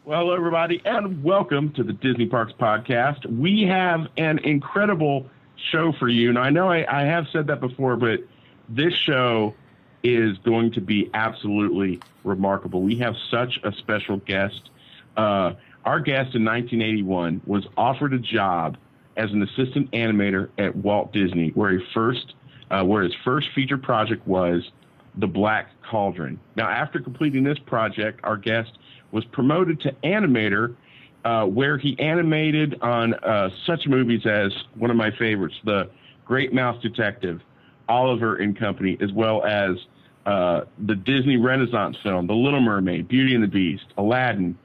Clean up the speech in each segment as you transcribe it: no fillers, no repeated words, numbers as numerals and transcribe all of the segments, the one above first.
Well, hello, everybody, and welcome to the Disney Parks Podcast. We have an incredible show for you. Now, I know I have said that before, but this show is going to be absolutely remarkable. We have such a special guest. Our guest in 1981 was offered a job as an assistant animator at Walt Disney, where his first feature project was The Black Cauldron. Now, after completing this project, our guest was promoted to animator, where he animated on such movies as one of my favorites, The Great Mouse Detective, Oliver and Company, as well as the Disney Renaissance film, The Little Mermaid, Beauty and the Beast, Aladdin.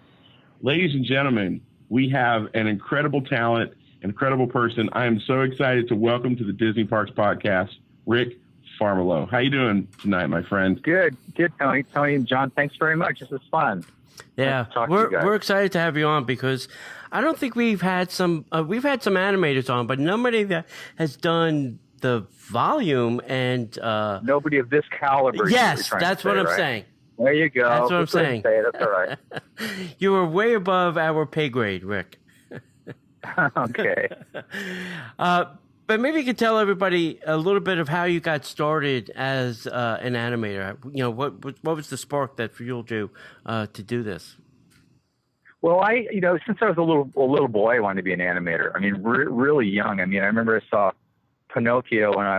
Ladies and gentlemen, we have an incredible talent, incredible person. I am so excited to welcome to the Disney Parks Podcast, Rick Familoe. How you doing tonight, my friend? Good, Tony. Tony and John, thanks very much. This is fun. Yeah, we're excited to have you on because I don't think we've had some animators on, but nobody that has done the volume and nobody of this caliber. Yes, that's what I'm saying. There you go. That's what I'm saying. That's all right. You were way above our pay grade, Rick. Okay. But maybe you could tell everybody a little bit of how you got started as an animator. You know, what was the spark that fueled you to do this? Well, since I was a little boy, I wanted to be an animator. I mean, really young. I mean, I remember I saw Pinocchio when I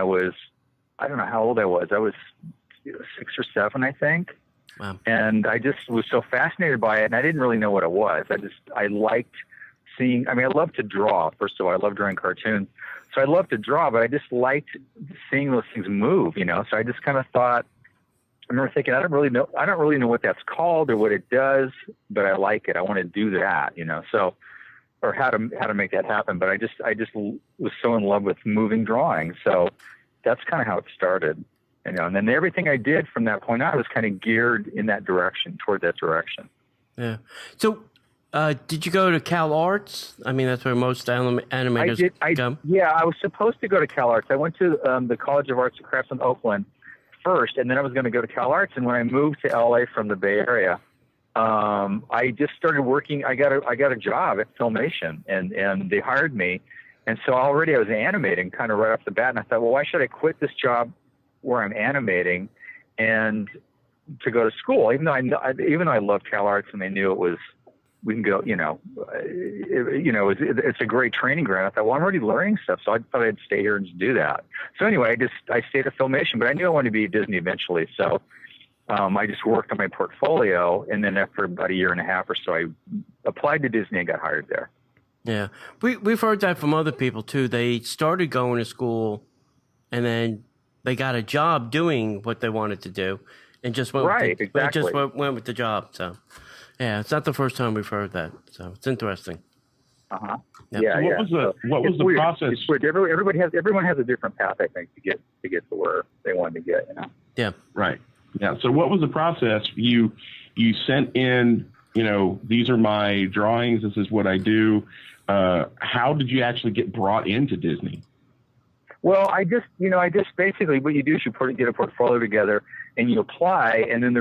don't know how old I was. I was 6 or 7, I think. Wow. And I just was so fascinated by it, and I didn't really know what it was. I liked seeing. I mean, I love to draw. First of all, I love drawing cartoons. So I love to draw, but I just liked seeing those things move, you know. So I just kind of thought, I remember thinking, I don't really know what that's called or what it does, but I like it. I want to do that, you know. So, or how to make that happen. But I just was so in love with moving drawings. So that's kind of how it started, you know. And then everything I did from that point on was kind of geared in that direction, toward that direction. Yeah. So. Did you go to Cal Arts? I mean, that's where most animators come. Yeah, I was supposed to go to Cal Arts. I went to the College of Arts and Crafts in Oakland first, and then I was going to go to Cal Arts. And when I moved to LA from the Bay Area, I just started working. I got a job at Filmation, and they hired me. And so already I was animating kind of right off the bat. And I thought, well, why should I quit this job where I'm animating and to go to school? Even though I loved Cal Arts and they knew it was. We can go, it's a great training ground. I thought, well, I'm already learning stuff, so I thought I'd stay here and just do that. So anyway, I stayed at Filmation, but I knew I wanted to be at Disney eventually. So I just worked on my portfolio, and then after about a year and a half or so, I applied to Disney and got hired there. Yeah, we've heard that from other people too. They started going to school, and then they got a job doing what they wanted to do, and just went went with the job. So. Yeah, it's not the first time we've heard that, so it's interesting. Uh-huh. Yep. Yeah, so what was the process? It's weird. Everyone has a different path, I think, to get to where they wanted to get. You know. Yeah. Right. Yeah. So what was the process? You sent in, these are my drawings. This is what I do. How did you actually get brought into Disney? Well, I just basically what you do is you get a portfolio together and you apply, and then they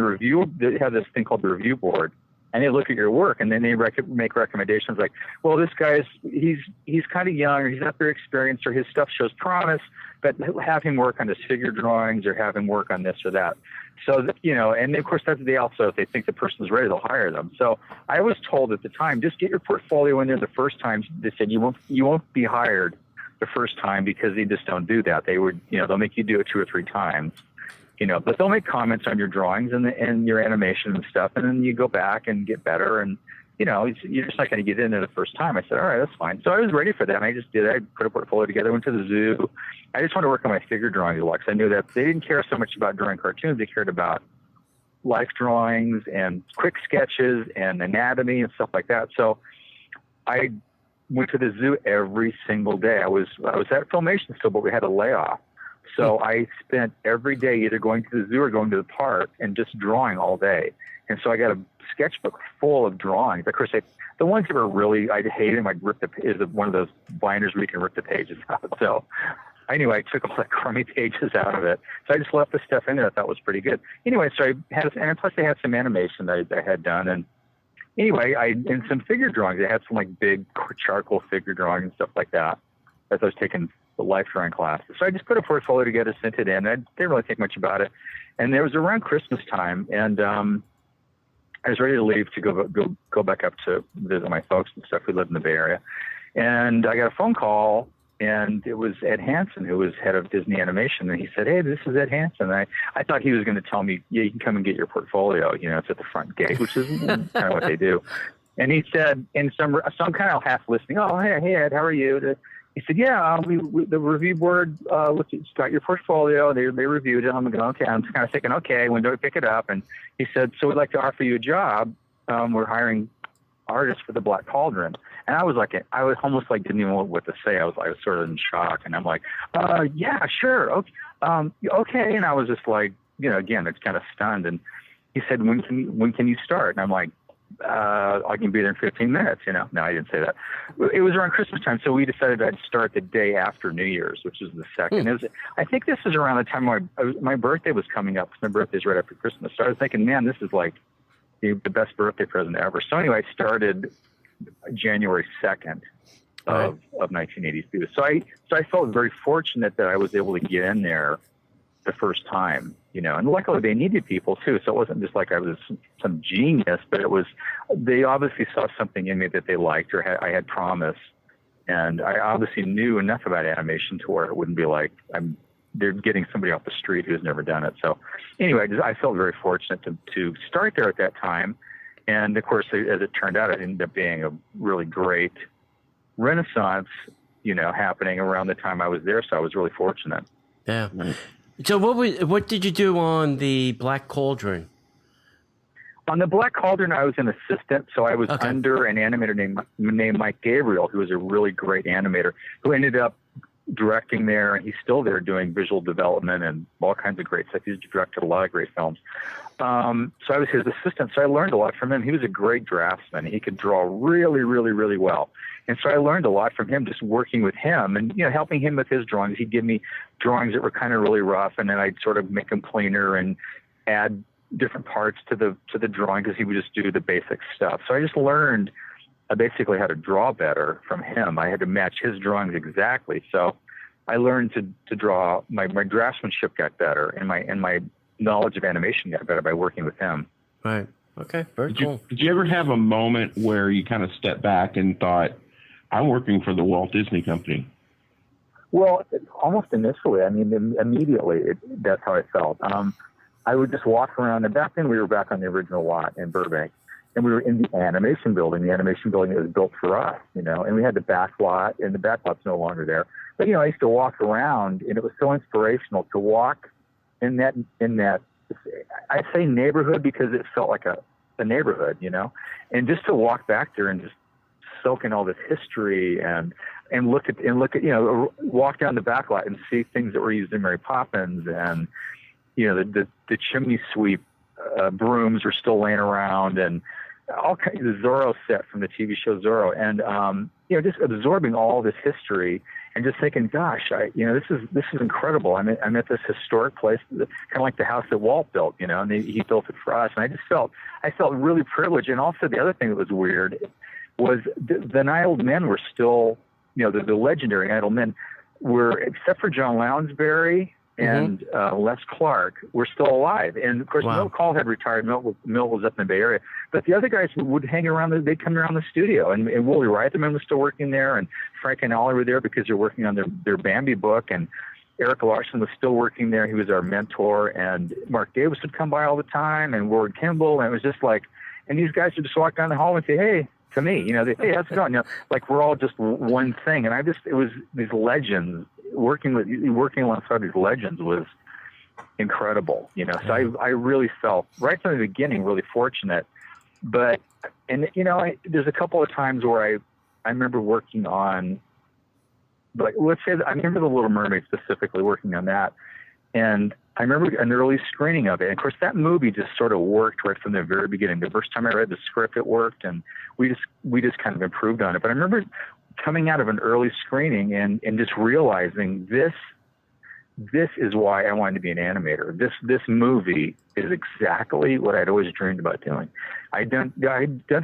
have this thing called the review board. And they look at your work, and then they make recommendations like, well, this guy's he's kind of young, or he's not very experienced, or his stuff shows promise, but have him work on his figure drawings, or have him work on this or that. So and of course if they think the person's ready, they'll hire them. So I was told at the time, just get your portfolio in there the first time. They said you won't be hired the first time because they just don't do that. They would they'll make you do it 2 or 3 times. But they'll make comments on your drawings and your animation and stuff, and then you go back and get better. And you're just not going to get in there the first time. I said, all right, that's fine. So I was ready for that. And I just did it. I put a portfolio together, went to the zoo. I just wanted to work on my figure drawings a lot because I knew that they didn't care so much about drawing cartoons. They cared about life drawings and quick sketches and anatomy and stuff like that. So I went to the zoo every single day. I was at Filmation still, but we had a layoff. So I spent every day either going to the zoo or going to the park and just drawing all day. And so I got a sketchbook full of drawings. Of course, the ones that were really, I'd hate them. I'd rip one of those binders where you can rip the pages out. So anyway, I took all the crummy pages out of it. So I just left the stuff in there I thought was pretty good. Anyway, so I had, and plus I had some animation that I had done. And anyway, in some figure drawings, I had some like big charcoal figure drawings and stuff like that as I was taking the life drawing classes. So I just put a portfolio together, sent it in. I didn't really think much about it. And it was around Christmas time, and I was ready to leave to go back up to visit my folks and stuff. We lived in the Bay Area. And I got a phone call, and it was Ed Hansen, who was head of Disney Animation. And he said, "Hey, this is Ed Hansen." And I thought he was going to tell me, "Yeah, you can come and get your portfolio. You know, it's at the front gate," which is kind of what they do. And he said, in some kind of half listening, "Oh, hey, Ed, how are you?" He said, "Yeah, the review board got your portfolio. They reviewed it." I'm going, "Okay." I'm kind of thinking, "Okay, when do I pick it up?" And he said, "So we'd like to offer you a job. We're hiring artists for the Black Cauldron." And I was almost like didn't even know what to say. I was sort of in shock, and I'm like, "Yeah, sure, okay." And I was just like, again, it's kind of stunned. And he said, when can you start?" And I'm like, "I can be there in 15 minutes." No, I didn't say that. It was around Christmas time, so we decided I'd start the day after New Year's, which is the 2nd. I think this is around the time my birthday was coming up. My birthday's right after Christmas, so I was thinking, man, this is like the best birthday present ever. So anyway, I started January 2nd of 1982. So I felt very fortunate that I was able to get in there the first time, and luckily they needed people too. So it wasn't just like I was some genius, but they obviously saw something in me that they liked, or I had promise. And I obviously knew enough about animation to where it wouldn't be like they're getting somebody off the street who's never done it. So anyway, I felt very fortunate to start there at that time. And of course, as it turned out, it ended up being a really great renaissance, happening around the time I was there. So I was really fortunate. Yeah. So what did you do on the Black Cauldron? On the Black Cauldron, I was an assistant, so I was under an animator named Mike Gabriel, who was a really great animator, who ended up directing there, and he's still there doing visual development and all kinds of great stuff. He's directed a lot of great films. So I was his assistant, so I learned a lot from him. He was a great draftsman. He could draw really, really, really well. And so I learned a lot from him just working with him and, helping him with his drawings. He'd give me drawings that were kind of really rough, and then I'd sort of make them cleaner and add different parts to the drawing, because he would just do the basic stuff. So I just learned basically how to draw better from him. I had to match his drawings exactly. So I learned to draw. My draftsmanship got better, and my knowledge of animation got better by working with him. Right. Okay. Very cool. Did you ever have a moment where you kind of stepped back and thought, "I'm working for the Walt Disney Company"? Well, almost initially. I mean, immediately, that's how I felt. I would just walk around, and back then we were back on the original lot in Burbank, and we were in the animation building that was built for us, and we had the back lot, and the back lot's no longer there. But, I used to walk around, and it was so inspirational to walk in that, I say neighborhood because it felt like a neighborhood, and just to walk back there and just soak in all this history and look at, walk down the back lot and see things that were used in Mary Poppins, and, the chimney sweep brooms were still laying around, and all kinds of the Zorro set from the TV show Zorro, and just absorbing all this history and just thinking, gosh, this is incredible. I'm at this historic place, kind of like the house that Walt built, and he built it for us, and I felt really privileged. And also the other thing that was weird was the Nile men were still, the legendary Nile men were, except for John Lounsbury and Les Clark, were still alive. And of course, Milt Call had retired. Milt was up in the Bay Area, but the other guys would hang around. They'd come around the studio, and Wooly Reitherman was still working there, and Frank and Ollie were there because they're working on their Bambi book, and Eric Larson was still working there. He was our mentor, and Mark Davis would come by all the time, and Ward Kimball, and it was just like, and these guys would just walk down the hall and say, "Hey," to me, "Hey, how's it going?" Like we're all just one thing. And it was these legends. Working alongside these legends was incredible, So I really felt right from the beginning really fortunate. But there's a couple of times where I remember working on, like, let's say I remember the Little Mermaid specifically, working on that, and I remember an early screening of it. And of course, that movie just sort of worked right from the very beginning. The first time I read the script, it worked, and we just kind of improved on it. But I remember coming out of an early screening and just realizing this is why I wanted to be an animator. This movie is exactly what I'd always dreamed about doing. I'd done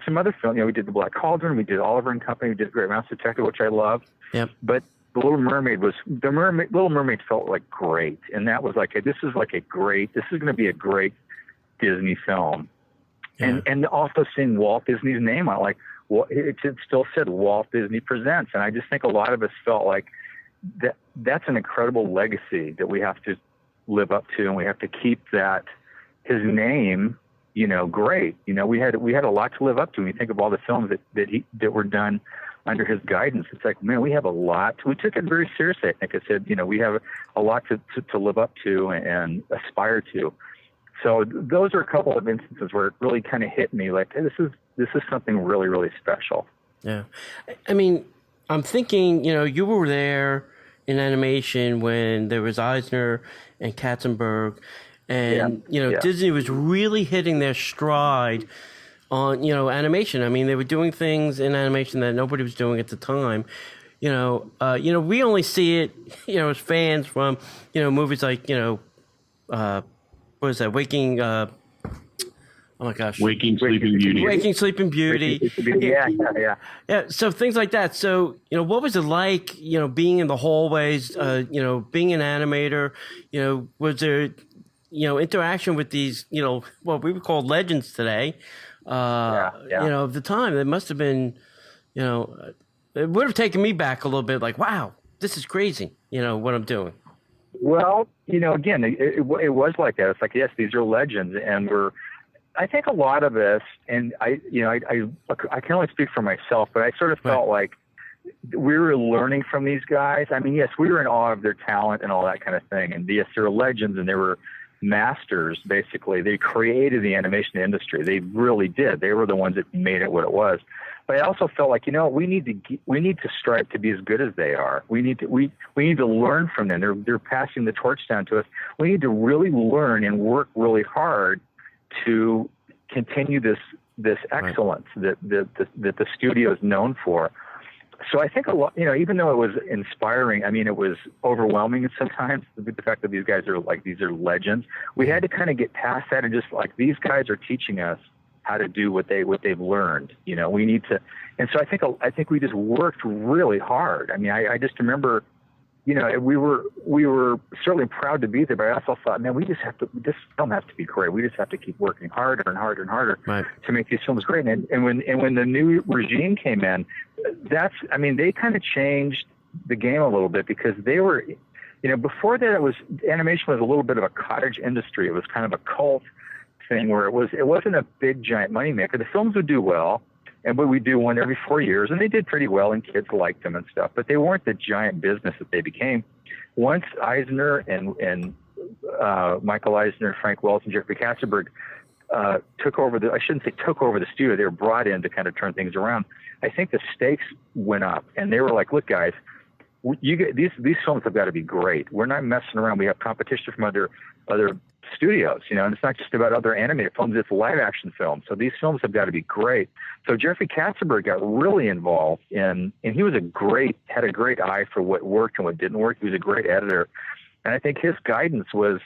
some other films. We did the Black Cauldron, we did Oliver and Company, we did Great Mouse Detective, which I loved. Yep. But the Little Mermaid felt like great, and that was like this is going to be a great Disney film. Yeah. And also seeing Walt Disney's name on it, like it still said Walt Disney Presents, and I just think a lot of us felt like that's an incredible legacy that we have to live up to, and we have to keep that his name, great. We had a lot to live up to. When you think of all the films that were done under his guidance, it's like, man, we have a lot. We took it very seriously. I think I said, we have a lot to live up to and aspire to. So those are a couple of instances where it really kind of hit me like, hey, this is something really, really special. Yeah. I mean, I'm thinking, you were there in animation when there was Eisner and Katzenberg, and, Disney was really hitting their stride on, animation. I mean, they were doing things in animation that nobody was doing at the time. We only see it, as fans from, movies like, what is that? Waking, oh my gosh. Waking Sleeping Beauty. Waking Sleeping Beauty. Yeah. So things like that. So, what was it like, being in the hallways, being an animator, was there, interaction with these, what we would call legends today, of the time? It must have been, it would have taken me back a little bit like, wow, this is crazy, what I'm doing. Well, again, it was like that. It's like, yes, these are legends, and I think a lot of us, and I can only speak for myself, but I sort of felt like we were learning from these guys. I mean, yes, we were in awe of their talent and all that kind of thing. And yes, they were legends and they were masters, basically. They created the animation industry. They really did. They were the ones that made it what it was. But I also felt like, we need to strive to be as good as they are. We need to learn from them. They're passing the torch down to us. We need to really learn and work really hard to continue this excellence that the studio is known for. So I think a lot, even though it was inspiring, I mean, it was overwhelming sometimes, the fact that these guys are legends. We had to kind of get past that and just like, these guys are teaching us how to do what they've learned. We need to, and so I think we just worked really hard. I mean, I just remember, we were certainly proud to be there, but I also thought, man, this film has to be great. We just have to keep working harder and harder and harder to make these films great. And when the new regime came in, they kind of changed the game a little bit, because they were, before that animation was a little bit of a cottage industry. It was kind of a cult thing where it wasn't a big giant moneymaker. The films would do well, but we do one every 4 years, and they did pretty well, and kids liked them and stuff. But they weren't the giant business that they became once Eisner and Michael Eisner, Frank Wells, and Jeffrey Katzenberg took over the studio. They were brought in to kind of turn things around. I think the stakes went up, and they were like, "Look, guys, these films have got to be great. We're not messing around. We have competition from other studios, and it's not just about other animated films, it's live action films. So these films have got to be great." So Jeffrey Katzenberg got really involved and he was had a great eye for what worked and what didn't work. He was a great editor. And I think his guidance was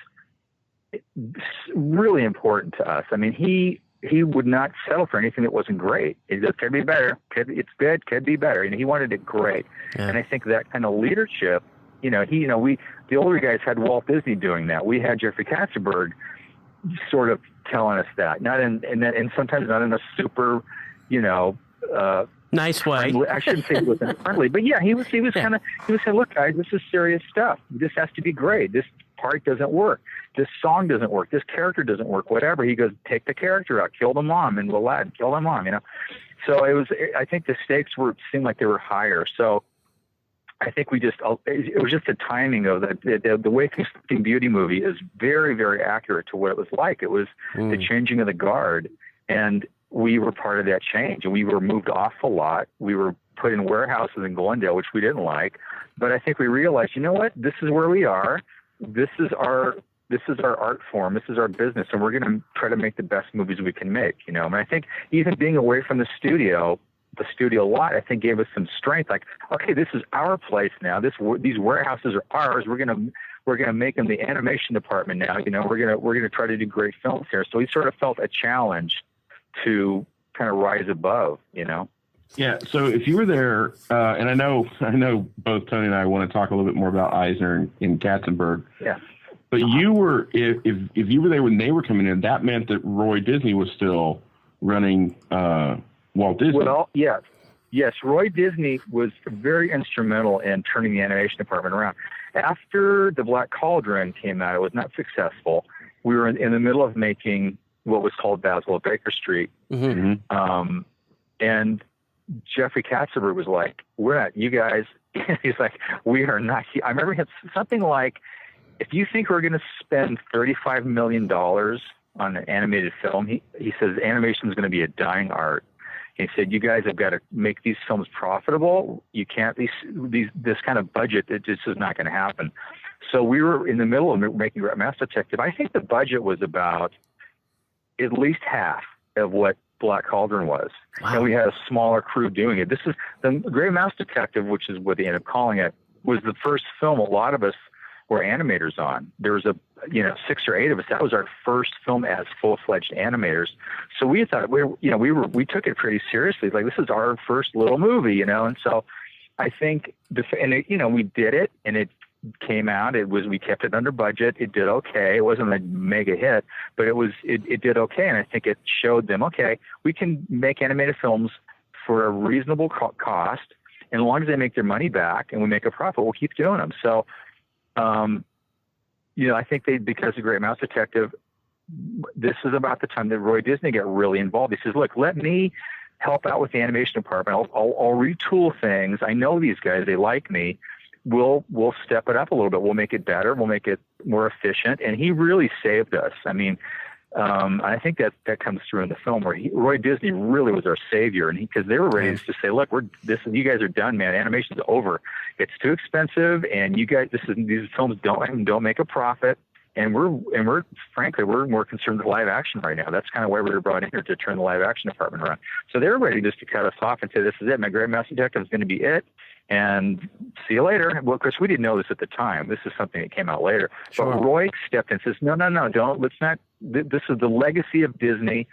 really important to us. I mean, he would not settle for anything that wasn't great. He said, could be better. It's good. Could be better. He wanted it great. Yeah. And I think that kind of leadership, the older guys had Walt Disney doing that. We had Jeffrey Katzenberg sort of telling us that, and sometimes not in a super, nice way. Friendly, I shouldn't say it wasn't friendly, but yeah, he was saying, look, guys, this is serious stuff. This has to be great. This part doesn't work. This song doesn't work. This character doesn't work. Whatever. He goes, take the character out, kill the mom, and Aladdin, kill the mom. So I think the stakes seemed like they were higher. So I think it was just the timing of the Waking Sleeping Beauty movie is very, very accurate to what it was like. It was the changing of the guard, and we were part of that change, and we were moved off a lot. We were put in warehouses in Glendale, which we didn't like, but I think we realized, you know what, this is where we are. This is our art form. This is our business, and we're going to try to make the best movies we can make, And I think even being away from the studio the studio a lot. I think gave us some strength. Like, okay, this is our place now. These warehouses are ours. We're gonna make them the animation department now. You know, we're gonna try to do great films here. So we sort of felt a challenge to kind of rise above. You know. Yeah. So if you were there, and I know both Tony and I want to talk a little bit more about Eisner and Katzenberg. Yeah. But you were, if you were there when they were coming in, that meant that Roy Disney was still running Walt Disney. Well, yes. Roy Disney was very instrumental in turning the animation department around. After the Black Cauldron came out, it was not successful. We were in the middle of making what was called Basil at Baker Street, and Jeffrey Katzenberg was like, "We're not, you guys." He's like, "We are not." I remember he had something like, "If you think we're going to spend $35 million on an animated film," he says, "animation is going to be a dying art." He said, "You guys have got to make these films profitable. You can't this kind of budget. It just is not going to happen." So we were in the middle of making Master Detective. I think the budget was about at least half of what Black Cauldron was. Wow. And we had a smaller crew doing it. This is the Great Mouse Detective, which is what they ended up calling it, was the first film a lot of us were animators on. There was 6 or 8 of us. That was our first film as full-fledged animators. So we thought we took it pretty seriously. Like, this is our first little movie, you know. And so I think we did it, and it came out. We kept it under budget. It did okay. It wasn't a mega hit, but it did okay. And I think it showed them, okay, we can make animated films for a reasonable cost, and as long as they make their money back and we make a profit, we'll keep doing them. So, I think because of Great Mouse Detective, this is about the time that Roy Disney got really involved. He says, "Look, let me help out with the animation department. I'll retool things. I know these guys; they like me. We'll step it up a little bit. We'll make it better. We'll make it more efficient." And he really saved us. I mean, I think that comes through in the film where Roy Disney really was our savior, and because they were ready to say, "Look, you guys are done, man. Animation's over. It's too expensive, and you guys, these films don't make a profit." And we're frankly more concerned with live action right now. That's kind of why we were brought in here, to turn the live action department around. So they were ready just to cut us off and say, "This is it. My Great Mouse Detective is going to be it. And see you later." Well, of course, we didn't know this at the time. This is something that came out later. Sure. But Roy stepped in and says, no, don't. Let's not. This is the legacy of Disney.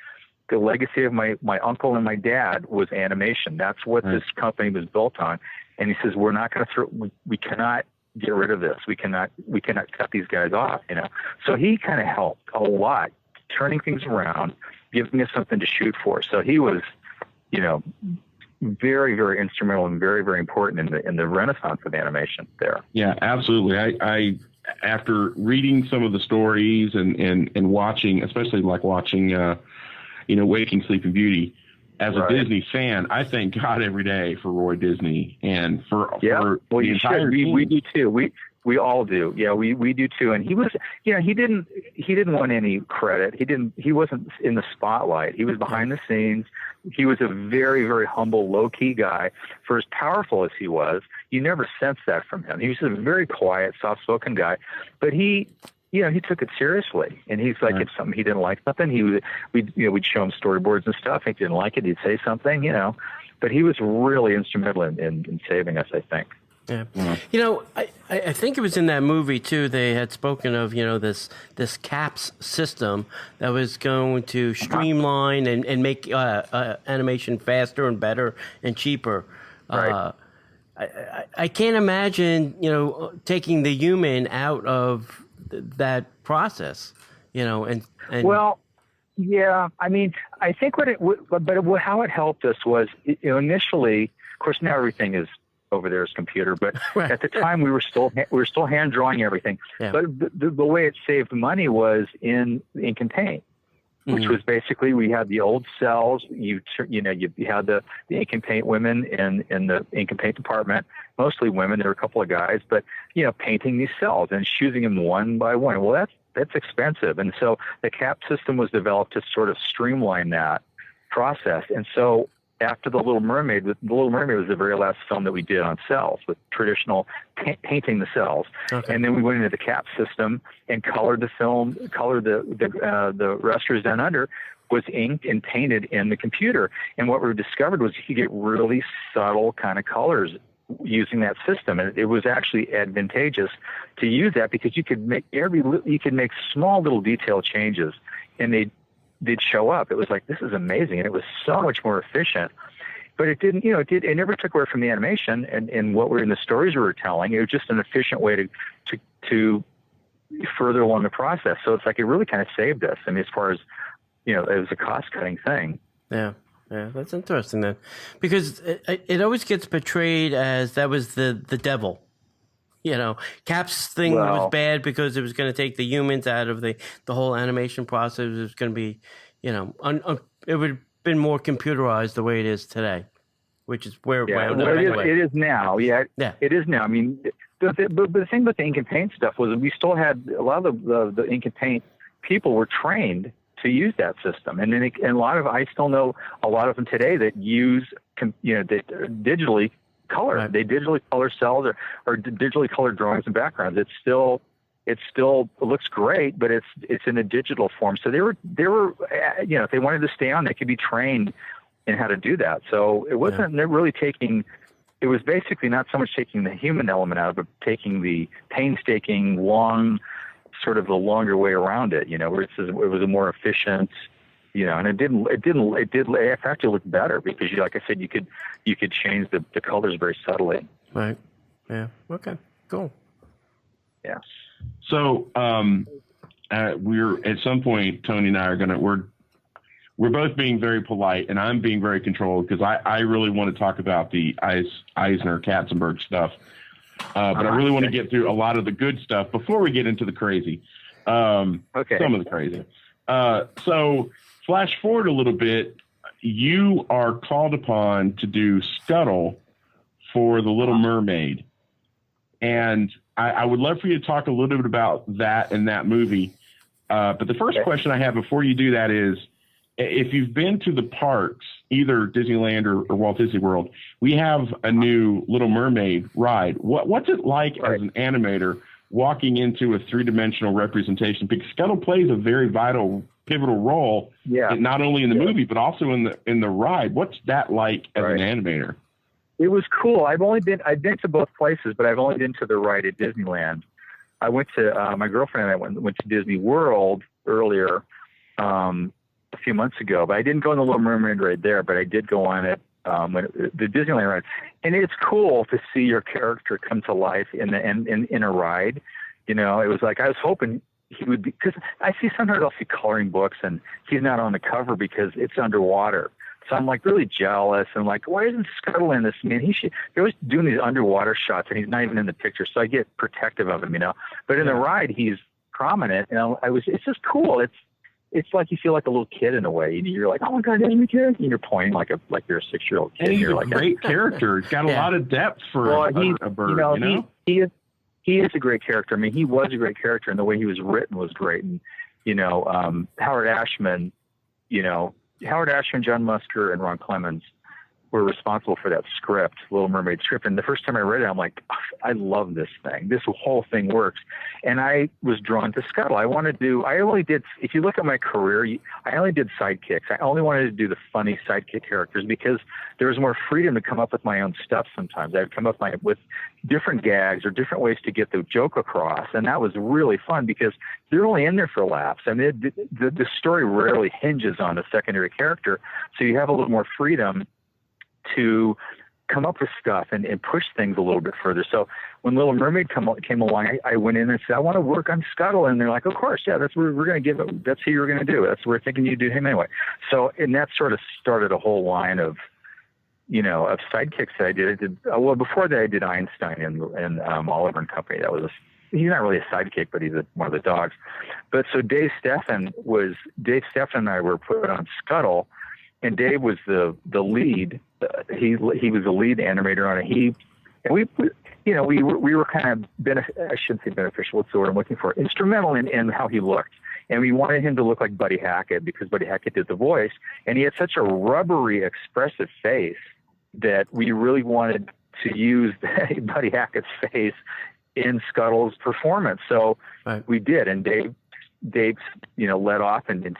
The legacy of my uncle and my dad was animation. That's what this company was built on. And he says, we're not going to we cannot get rid of this. We cannot cut these guys off, you know. So he kind of helped a lot, turning things around, giving us something to shoot for. So he was, very, very instrumental and very, very important in the renaissance of animation there. Yeah, absolutely. I after reading some of the stories and watching, especially watching, Waking Sleeping Beauty, as a Disney fan, I thank God every day for Roy Disney and for the entire team. We do too. We all do. Yeah, we do too. And he was, he didn't want any credit. He wasn't in the spotlight. He was behind the scenes. He was a very, very humble, low-key guy. For as powerful as he was, you never sensed that from him. He was a very quiet, soft-spoken guy, but he took it seriously. And he's like, if something he didn't like something, we'd show him storyboards and stuff. If he didn't like it, he'd say something, But he was really instrumental in saving us, I think. Yeah. I think it was in that movie too. They had spoken of this CAPS system that was going to streamline and make animation faster and better and cheaper. Right. I can't imagine taking the human out of that process. And well, yeah. I mean, I think how it helped us was initially, of course, now everything is over there is computer, but at the time we were still hand drawing everything. Yeah. But the way it saved money was in Inca Paint, which was basically, we had the old cells. You had the Inca Paint women in the Inca Paint department, mostly women. There were a couple of guys, but painting these cells and choosing them one by one. Well, that's expensive, and so the CAP system was developed to sort of streamline that process. And so after The Little Mermaid was the very last film that we did on cells, with traditional painting the cells. Okay. And then we went into the CAP system and colored the film, colored the resters down under was inked and painted in the computer. And what we discovered was you could get really subtle kind of colors using that system. And it was actually advantageous to use that because you could make small little detail changes and they'd show up. It was like, this is amazing. And it was so much more efficient. But it didn't, it never took away from the animation and what were in the stories we were telling. It was just an efficient way to further along the process. So it's like, it really kind of saved us. I mean, as far as, it was a cost-cutting thing. Yeah, that's interesting then, because it always gets portrayed as that was the devil. Cap's thing was bad because it was going to take the humans out of the whole animation process. It was going to be, it would have been more computerized the way it is today, which is where it wound up anyway. It is now. Yeah, it is now. I mean, but the thing with the Inca Paint stuff was we still had a lot of the Inca Paint people were trained to use that system. And then I still know a lot of them today that use, that digitally color. Right. They digitally color cells or digitally color drawings and backgrounds. It still looks great, but it's in a digital form. So they were, if they wanted to stay on, they could be trained in how to do that. So it wasn't really it was basically not so much taking the human element out of it, but taking the painstaking, sort of the longer way around it, where it was a more efficient, and it actually looked better because like I said, you could change the colors very subtly. Right. Yeah. Okay. Cool. Yeah. So, we're at some point, Tony and I we're both being very polite and I'm being very controlled because I really want to talk about the Eisner Katzenberg stuff. But I really want to get through a lot of the good stuff before we get into the crazy. Okay. Some of the crazy. So flash forward a little bit. You are called upon to do Scuttle for the Little Mermaid. And I would love for you to talk a little bit about that and that movie. But the first question I have before you do that is, if you've been to the parks, either Disneyland or Walt Disney World, we have a new Little Mermaid ride. What's it like as an animator walking into a three-dimensional representation? Because Scuttle plays a very pivotal role, not only in the movie but also in the ride. What's that like as an animator? It was cool. I've been to both places, but I've only been to the ride at Disneyland. I went to my girlfriend and I went to Disney World earlier. A few months ago, but I didn't go on the Little Mermaid ride there, but I did go on it, the Disneyland ride. And it's cool to see your character come to life in a ride. It was like, I was hoping he would be, because I see sometimes I'll see coloring books and he's not on the cover because it's underwater. So I'm like really jealous and like, why isn't Scuttle in this? I mean, they're always doing these underwater shots and he's not even in the picture. So I get protective of him, but in the ride, he's prominent. It's just cool. It's like you feel like a little kid in a way. You're like, oh my God, that's my kid. And you're pointing like you're a 6-year-old kid. And he's a great character. He's got a lot of depth for a bird. He is a great character. I mean, he was a great character, and the way he was written was great. And Howard Ashman, John Musker, and Ron Clements were responsible for that script, Little Mermaid script. And the first time I read it, I'm like, oh, I love this thing. This whole thing works. And I was drawn to Scuttle. If you look at my career, I only did sidekicks. I only wanted to do the funny sidekick characters because there was more freedom to come up with my own stuff sometimes. I would come up with different gags or different ways to get the joke across. And that was really fun because they're only in there for laughs. I mean, the story rarely hinges on a secondary character. So you have a little more freedom to come up with stuff and push things a little bit further. So when Little Mermaid came along, I went in and said, I want to work on Scuttle. And they're like, of course, yeah, that's what we're going to give it. That's who you're going to do. That's what we're thinking you do him anyway. So, and that sort of started a whole line of sidekicks that I did. Well, before that I did Einstein and Oliver and Company. He's not really a sidekick, but he's one of the dogs. But so Dave Steffen and I were put on Scuttle, and Dave was the lead. He was the lead animator on it. We were kind of I shouldn't say beneficial. What's the word I'm looking for? Instrumental in how he looked, and we wanted him to look like Buddy Hackett because Buddy Hackett did the voice, and he had such a rubbery, expressive face that we really wanted to use Buddy Hackett's face in Scuttle's performance. So we did, and Dave Dave, led off and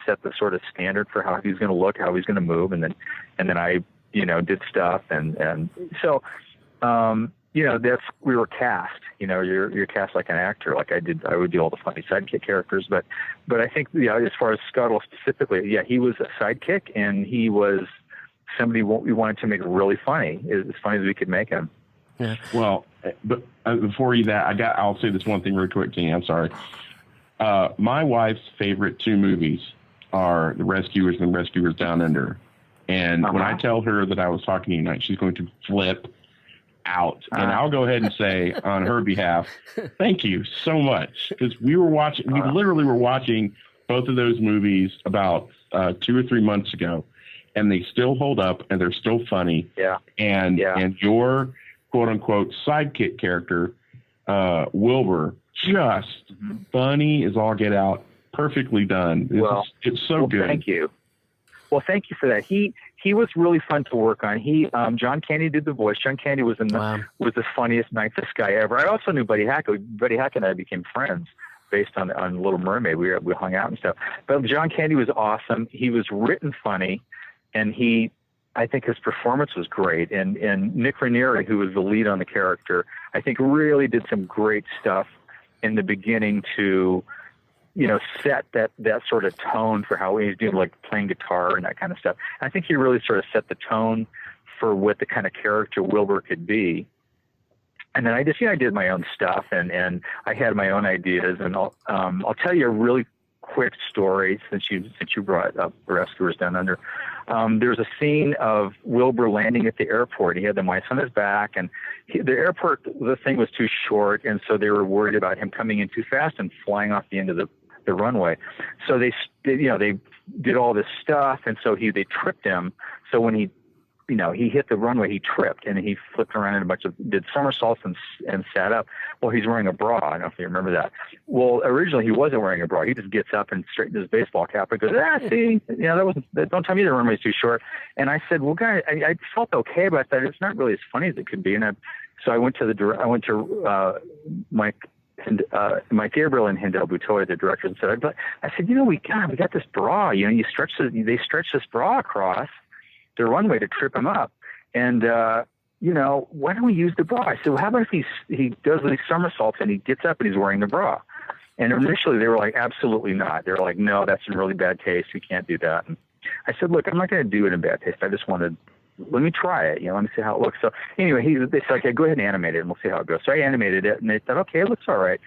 set the sort of standard for how he's going to look, how he's going to move. And then I, did stuff. And so, we were cast, you're cast like an actor. Like I would do all the funny sidekick characters, but I think, as far as Scuttle specifically, he was a sidekick, and he was somebody we wanted to make really funny, as funny as we could make him. Yeah. Well, but before I'll say this one thing real quick, Kenny. I'm sorry. My wife's favorite 2 movies are The Rescuers and Rescuers Down Under. And when I tell her that I was talking to you tonight, she's going to flip out. And I'll go ahead and say on her behalf, thank you so much. Because we literally were watching both of those movies about 2 or 3 months ago, and they still hold up, and they're still funny. Yeah. And your quote unquote sidekick character, Wilbur, just funny as all get out, perfectly done. It's so good. Thank you. Well, thank you for that. He was really fun to work on. John Candy did the voice. John Candy was was the funniest, nicest guy ever. I also knew Buddy Hackett. Buddy Hackett and I became friends based on Little Mermaid. We hung out and stuff. But John Candy was awesome. He was written funny, and I think his performance was great. And Nick Ranieri, who was the lead on the character, I think really did some great stuff in the beginning to set that sort of tone for how he's doing, like playing guitar and that kind of stuff. I think he really sort of set the tone for what the kind of character Wilbur could be. And then I just, I did my own stuff, and I had my own ideas. And I'll tell you a really quick story since you brought up Rescuers Down Under. There's a scene of Wilbur landing at the airport. He had the mice on his back, and the airport, the thing was too short, and so they were worried about him coming in too fast and flying off the end of the runway. So they did all this stuff, and so they tripped him. So when he hit the runway, he tripped, and he flipped around in did somersaults and sat up. Well, he's wearing a bra. I don't know if you remember that. Well, originally he wasn't wearing a bra. He just gets up and straightens his baseball cap and goes, see, don't tell me the runway's too short. And I said, well, guys, I felt okay about that. It's not really as funny as it could be. And so I went to Mike Gabriel and Hindel Butoy, the directors, and I said, we got this bra. They stretch this bra across the runway to trip him up, and why don't we use the bra? I said, well, how about if he does these somersaults and he gets up and he's wearing the bra? And initially they were like, absolutely not. They were like, no, that's in really bad taste. We can't do that. And I said, look, I'm not going to do it in bad taste. I just wanted, let me try it. Let me see how it looks. So anyway, they said, okay, go ahead and animate it, and we'll see how it goes. So I animated it, and they said, okay, it looks all right.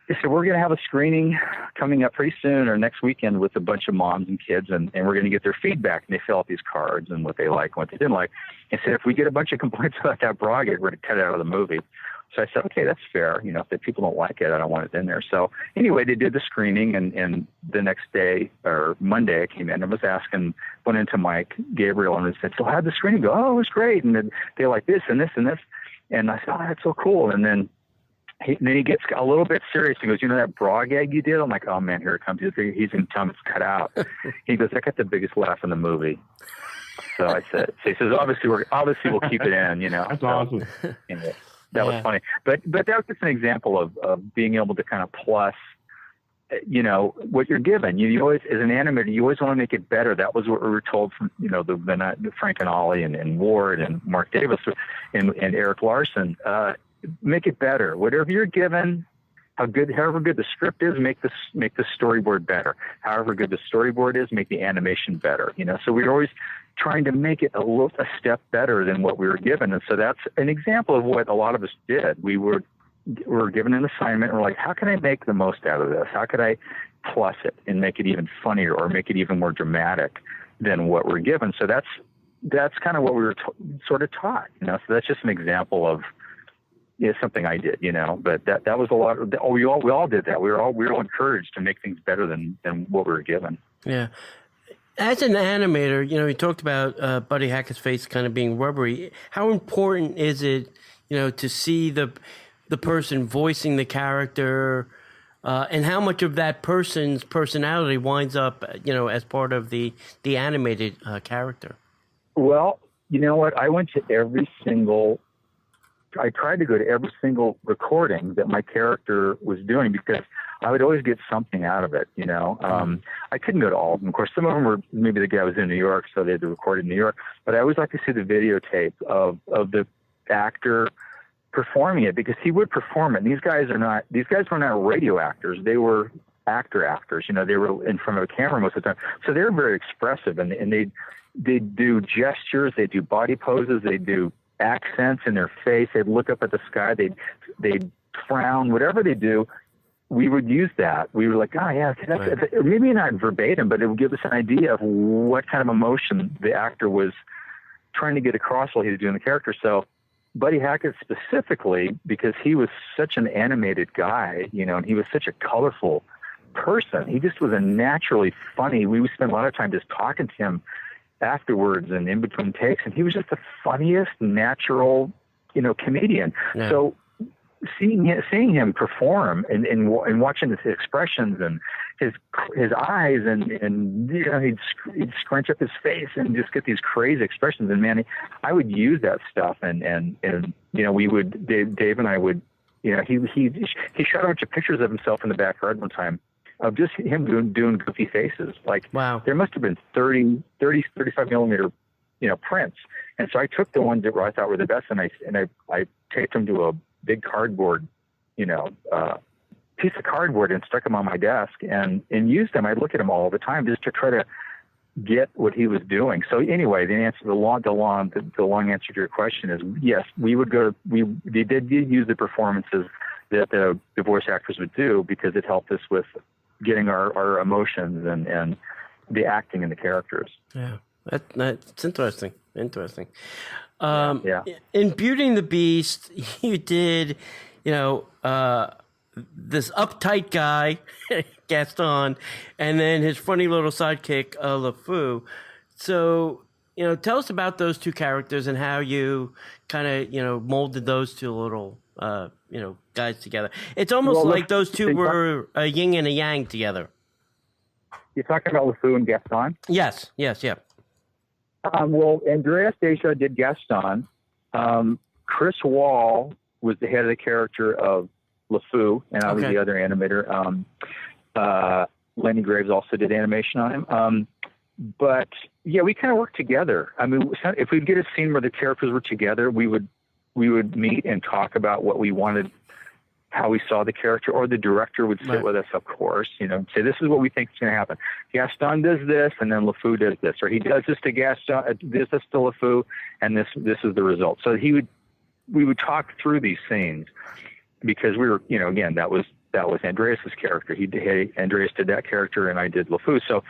They said, we're going to have a screening coming up pretty soon or next weekend with a bunch of moms and kids, and we're going to get their feedback. And they fill out these cards and what they like and what they didn't like. And said, if we get a bunch of complaints about that bra, we're going to cut it out of the movie. So I said, okay, that's fair. If the people don't like it, I don't want it in there. So anyway, they did the screening, and the next day or Monday I came in and went into Mike Gabriel and said, so how'd the screening go? Oh, it was great. And then they like this and this and this. And I said, oh, that's so cool. And then he gets a little bit serious. He goes, that bra gag you did? I'm like, oh man, here it comes. He's going to tell me it's cut out. He goes, I got the biggest laugh in the movie. So I said, he says, obviously we'll keep it in, That's awesome. That was funny. But that was just an example of being able to kind of plus, what you're given. You always, as an animator, you always want to make it better. That was what we were told from, the Frank and Ollie and Ward and Mark Davis and Eric Larson. Make it better. Whatever you're given, however good the script is, make the storyboard better. However good the storyboard is, make the animation better. So we're always trying to make it a step better than what we were given. And so that's an example of what a lot of us did. We were given an assignment, and we're like, how can I make the most out of this? How could I plus it and make it even funnier or make it even more dramatic than what we're given? So that's kind of what we were sort of taught. So that's just an example of something I did, but that was a lot of, we all did that. We were all encouraged to make things better than what we were given. Yeah. As an animator, you talked about Buddy Hackett's face kind of being rubbery. How important is it, to see the person voicing the character, and how much of that person's personality winds up, as part of the animated character? Well, you know what? I tried to go to every single recording that my character was doing, because I would always get something out of it, you know. I couldn't go to all of them. Of course, some of them were, maybe the guy was in New York, so they had to record in New York. But I always like to see the videotape of the actor performing it, because he would perform it. And these guys were not radio actors. They were actors, you know. They were in front of a camera most of the time. So they were very expressive, and they do gestures, they do body poses, they do accents in their face. They'd look up at the sky, they'd frown, whatever they do. We would use that. We were like, oh yeah, that's maybe not verbatim, but it would give us an idea of what kind of emotion the actor was trying to get across while he was doing the character. So Buddy Hackett specifically, because he was such an animated guy, you know, and he was such a colorful person. He just was a naturally funny. We would spend a lot of time just talking to him afterwards and in between takes, and he was just the funniest natural, you know, comedian. Yeah. So seeing him perform and watching his expressions and his eyes and you know, he'd scrunch up his face and just get these crazy expressions. And man, I would use that stuff and you know, we would, Dave and I would, you know, he shot a bunch of pictures of himself in the backyard one time of just him doing goofy faces. Like, wow, there must have been 35 millimeter, you know, prints. And so I took the ones that I thought were the best, and I taped them to a big cardboard, you know, piece of cardboard, and stuck them on my desk and used them. I'd look at them all the time just to try to get what he was doing. So anyway, the long answer to your question is yes, they did use the performances that the voice actors would do, because it helped us with getting our emotions and the acting in the characters. Yeah, that's interesting. Interesting. In Beauty and the Beast, you did, you know, this uptight guy, Gaston, and then his funny little sidekick, Lefou. So, you know, tell us about those two characters and how you kind of, you know, molded those two little, you know, guys together. It's almost like those two were a yin and a yang together. You're talking about Lefou and Gaston? Yes, yeah. Well, Andreas Deja did Gaston. Chris Wall was the head of the character of Lefou, and I was the other animator. Lenny Graves also did animation on him. But yeah, we kind of worked together. I mean, if we'd get a scene where the characters were together, we would meet and talk about what we wanted, how we saw the character, or the director would sit with us, of course, you know, say, this is what we think is going to happen. Gaston does this, and then Lefou does this, or he does this to Gaston, this to Lefou, and this is the result. So we would talk through these scenes, because we were, you know, again, that was Andreas's character. Andreas did that character, and I did Lefou. So,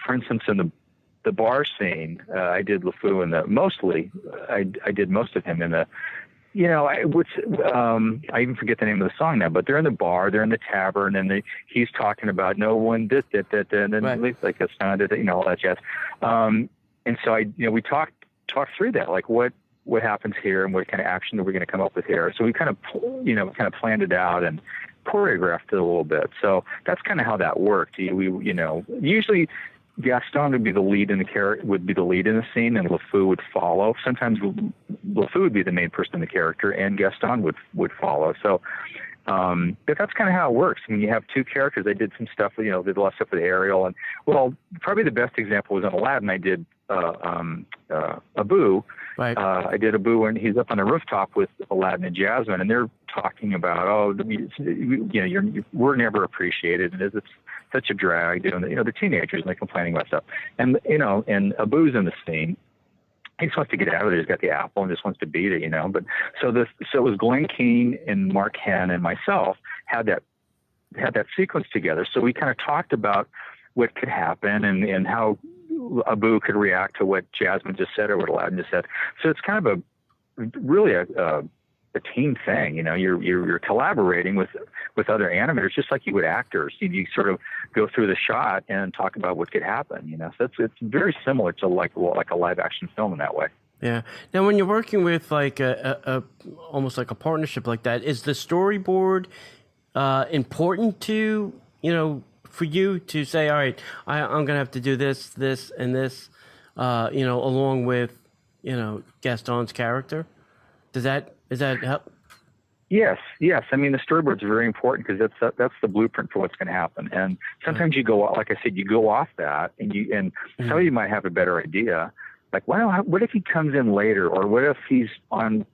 for instance, in the bar scene, I did Lefou, and I did most of him in the. You know, I even forget the name of the song now, but they're in the bar, they're in the tavern, and he's talking about no one did that, and then like it sounded, you know, all that jazz. And so we talked through that, like what happens here and what kind of action are we going to come up with here. So we kind of planned it out and choreographed it a little bit. So that's kind of how that worked. Usually Gaston would be the lead in the scene, and Lefou would follow. Sometimes Lefou would be the main person in the character, and Gaston would follow. So, but that's kind of how it works. I mean, you have two characters. I did some stuff, you know, did a lot of stuff with Ariel, and well, probably the best example was in Aladdin. I did Abu. Right. I did Abu, and he's up on the rooftop with Aladdin and Jasmine, and they're talking about, we're never appreciated, and it's such a drag doing the, you know, the teenagers, and they're complaining about stuff. And, you know, and Abu's in the scene. He just wants to get out of there. He's got the apple and just wants to beat it, you know. But so it was Glenn Keane and Mark Henn and myself had that sequence together. So we kind of talked about what could happen and how Abu could react to what Jasmine just said or what Aladdin just said. So it's kind of really a team thing, you know. You're collaborating with other animators just like you would actors. You sort of go through the shot and talk about what could happen, you know. So it's very similar to like a live action film in that way. Yeah. Now, when you're working with like a almost like a partnership like that, is the storyboard important to, you know, for you to say, all right, I'm going to have to do this, and this, you know, along with, you know, Gaston's character? Does that help? Yes. I mean, the storyboard's very important because that's the blueprint for what's going to happen. And sometimes you go, like I said, you go off that, and some of you might have a better idea. Like, what if he comes in later, or what if he's on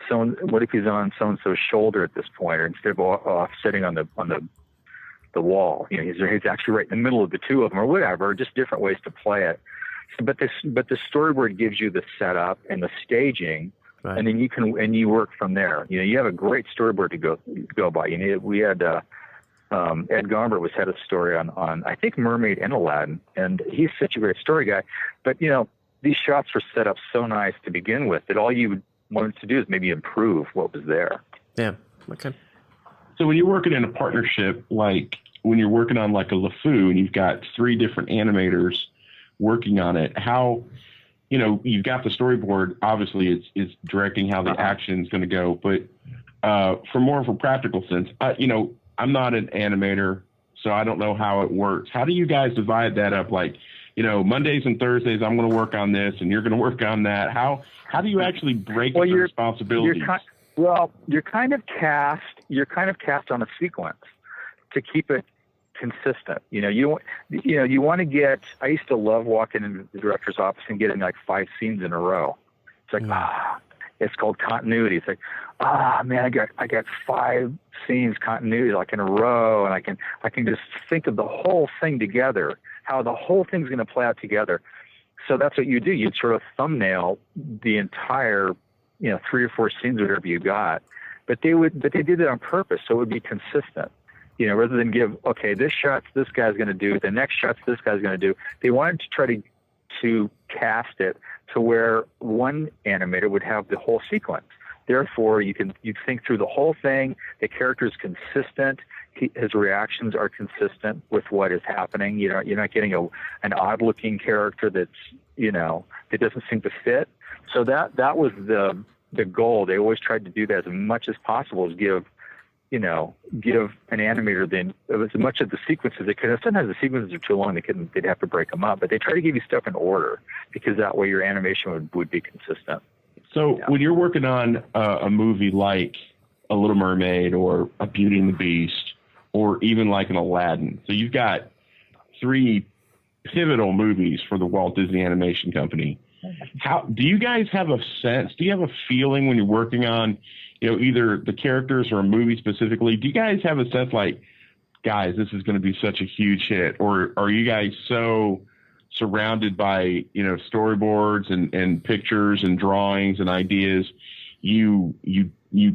so and so's shoulder at this point, or instead of off sitting on the wall, he's actually right in the middle of the two of them, or whatever. Just different ways to play it. But the storyboard gives you the setup and the staging. Right. And then you work from there. You have a great storyboard to go by. We had Ed Gombert was head of story on I think Mermaid and Aladdin, and he's such a great story guy. But these shots were set up so nice to begin with that all you wanted to do is maybe improve what was there. Yeah. Okay. So when you're working in a partnership, like when you're working on like a LeFou and you've got 3 different animators working on it, how you've got the storyboard, obviously it's directing how the action is going to go, but for more of a practical sense, I'm not an animator, so I don't know how it works. How do you guys divide that up? Like, Mondays and Thursdays, I'm going to work on this and you're going to work on that. How do you actually break the responsibilities? You're kind of cast on a sequence to keep it consistent. You want to get. I used to love walking into the director's office and getting like 5 scenes in a row. It's like it's called continuity. It's like man, I got 5 scenes continuity like in a row, and I can just think of the whole thing together, how the whole thing's going to play out together. So that's what you do. You sort of thumbnail the entire 3 or 4 scenes, whatever you got. But they did it on purpose, so it would be consistent. Rather than give, okay, this shot's this guy's going to do, the next shot's this guy's going to do. They wanted to try to cast it to where one animator would have the whole sequence. Therefore, you think through the whole thing. The character is consistent. His reactions are consistent with what is happening. You're not getting an odd-looking character that doesn't seem to fit. So that was the goal. They always tried to do that as much as possible, is give an animator as much of the sequence as they could. Sometimes the sequences are too long; they'd have to break them up. But they try to give you stuff in order because that way your animation would be consistent. So when you're working on a movie like a Little Mermaid or a Beauty and the Beast, or even like an Aladdin, so you've got 3 pivotal movies for the Walt Disney Animation Company. How do you guys have a sense? Do you have a feeling when you're working on either the characters or a movie specifically? Do you guys have a sense like, guys, this is going to be such a huge hit? Or are you guys so surrounded by, storyboards and pictures and drawings and ideas, you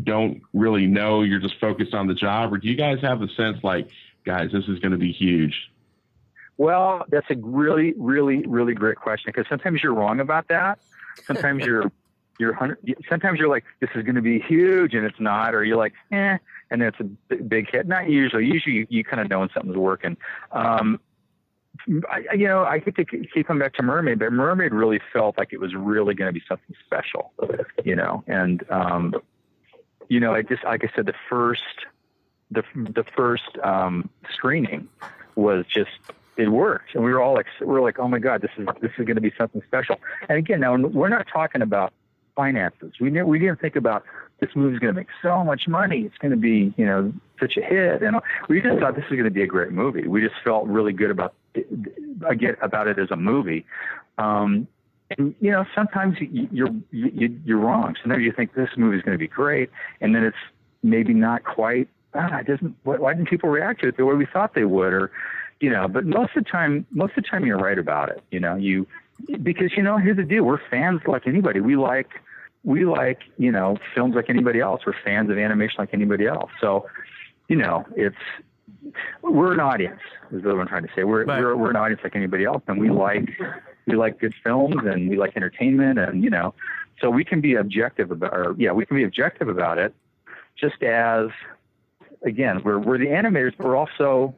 don't really know, you're just focused on the job? Or do you guys have a sense like, guys, this is going to be huge? Well, that's a really, really, really great question, because sometimes you're wrong about that. Sometimes sometimes you're like, this is going to be huge, and it's not, or you're like, and then it's a big hit. Not usually. Usually you kind of know when something's working. I get to keep coming back to Mermaid, but Mermaid really felt like it was really going to be something special, and like I said, the first screening was just, it worked, and we were like, oh my God, this is going to be something special. And again, now we're not talking about finances. We didn't think about this movie's going to make so much money. It's going to be such a hit, and we just thought this was going to be a great movie. We just felt really good about it as a movie. And sometimes you're wrong. Sometimes you think this movie is going to be great, and then it's maybe not quite. It doesn't. Why didn't people react to it the way we thought they would? Or but most of the time you're right about it. Because here's the deal: we're fans like anybody. We like films like anybody else. We're fans of animation like anybody else. So we're an audience, is what I'm trying to say. We're an audience like anybody else, and we like good films, and we like entertainment, and so we can be objective about it. Just as, again, we're the animators, but we're also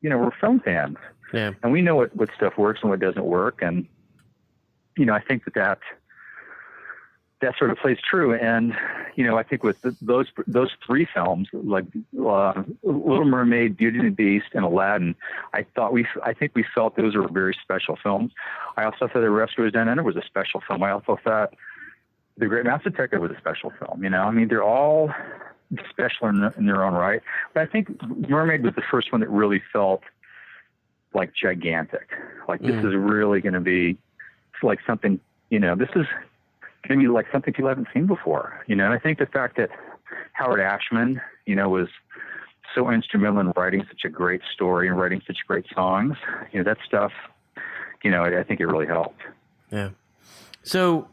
we're film fans, and we know what stuff works and what doesn't work, and I think that sort of plays true. And I think with those 3 films, like Little Mermaid, Beauty and the Beast, and Aladdin, I think we felt those were very special films. I also thought The Rescuers Down Under was a special film. I also thought The Great Mouse Detective was a special film. They're all special in their own right. But I think Mermaid was the first one that really felt like gigantic. Like this is really going to be like something, this is going to be like something people haven't seen before, and I think the fact that Howard Ashman, was so instrumental in writing such a great story and writing such great songs, that stuff, I think it really helped. Yeah. So,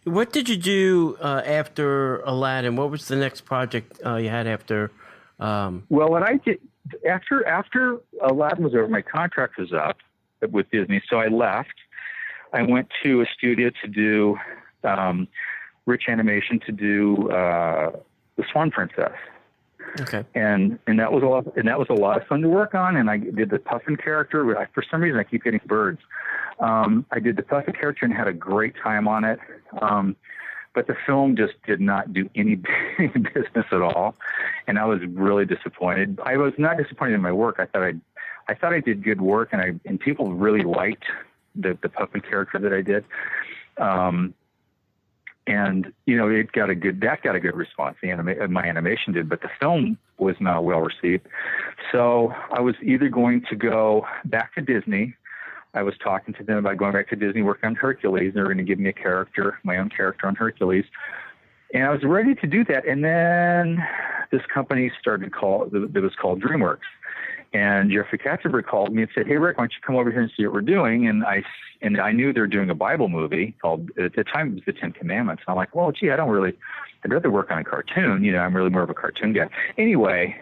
what did you do after Aladdin? What was the next project you had after? Well, what I did after Aladdin was over, my contract was up with Disney, so I left. I went to a studio to do Rich Animation to do the Swan Princess. Okay. And that was a lot of fun to work on. And I did the Puffin character. For some reason, I keep getting birds. I did the Puffin character and had a great time on it. But the film just did not do any business at all, and I was really disappointed. I was not disappointed in my work. I thought I did good work, and people really liked the Puffin character that I did. And it got a good response. My animation did, but the film was not well received. So I was either going to go back to Disney. I was talking to them about going back to Disney, working on Hercules. They were going to give me my own character on Hercules. And I was ready to do that. And then this company that was called DreamWorks. And Jeffrey Katzenberg called me and said, "Hey, Rick, why don't you come over here and see what we're doing?" And I knew they were doing a Bible movie called, at the time, it was the Ten Commandments. And I'm like, well, gee, I'd rather work on a cartoon. I'm really more of a cartoon guy. Anyway,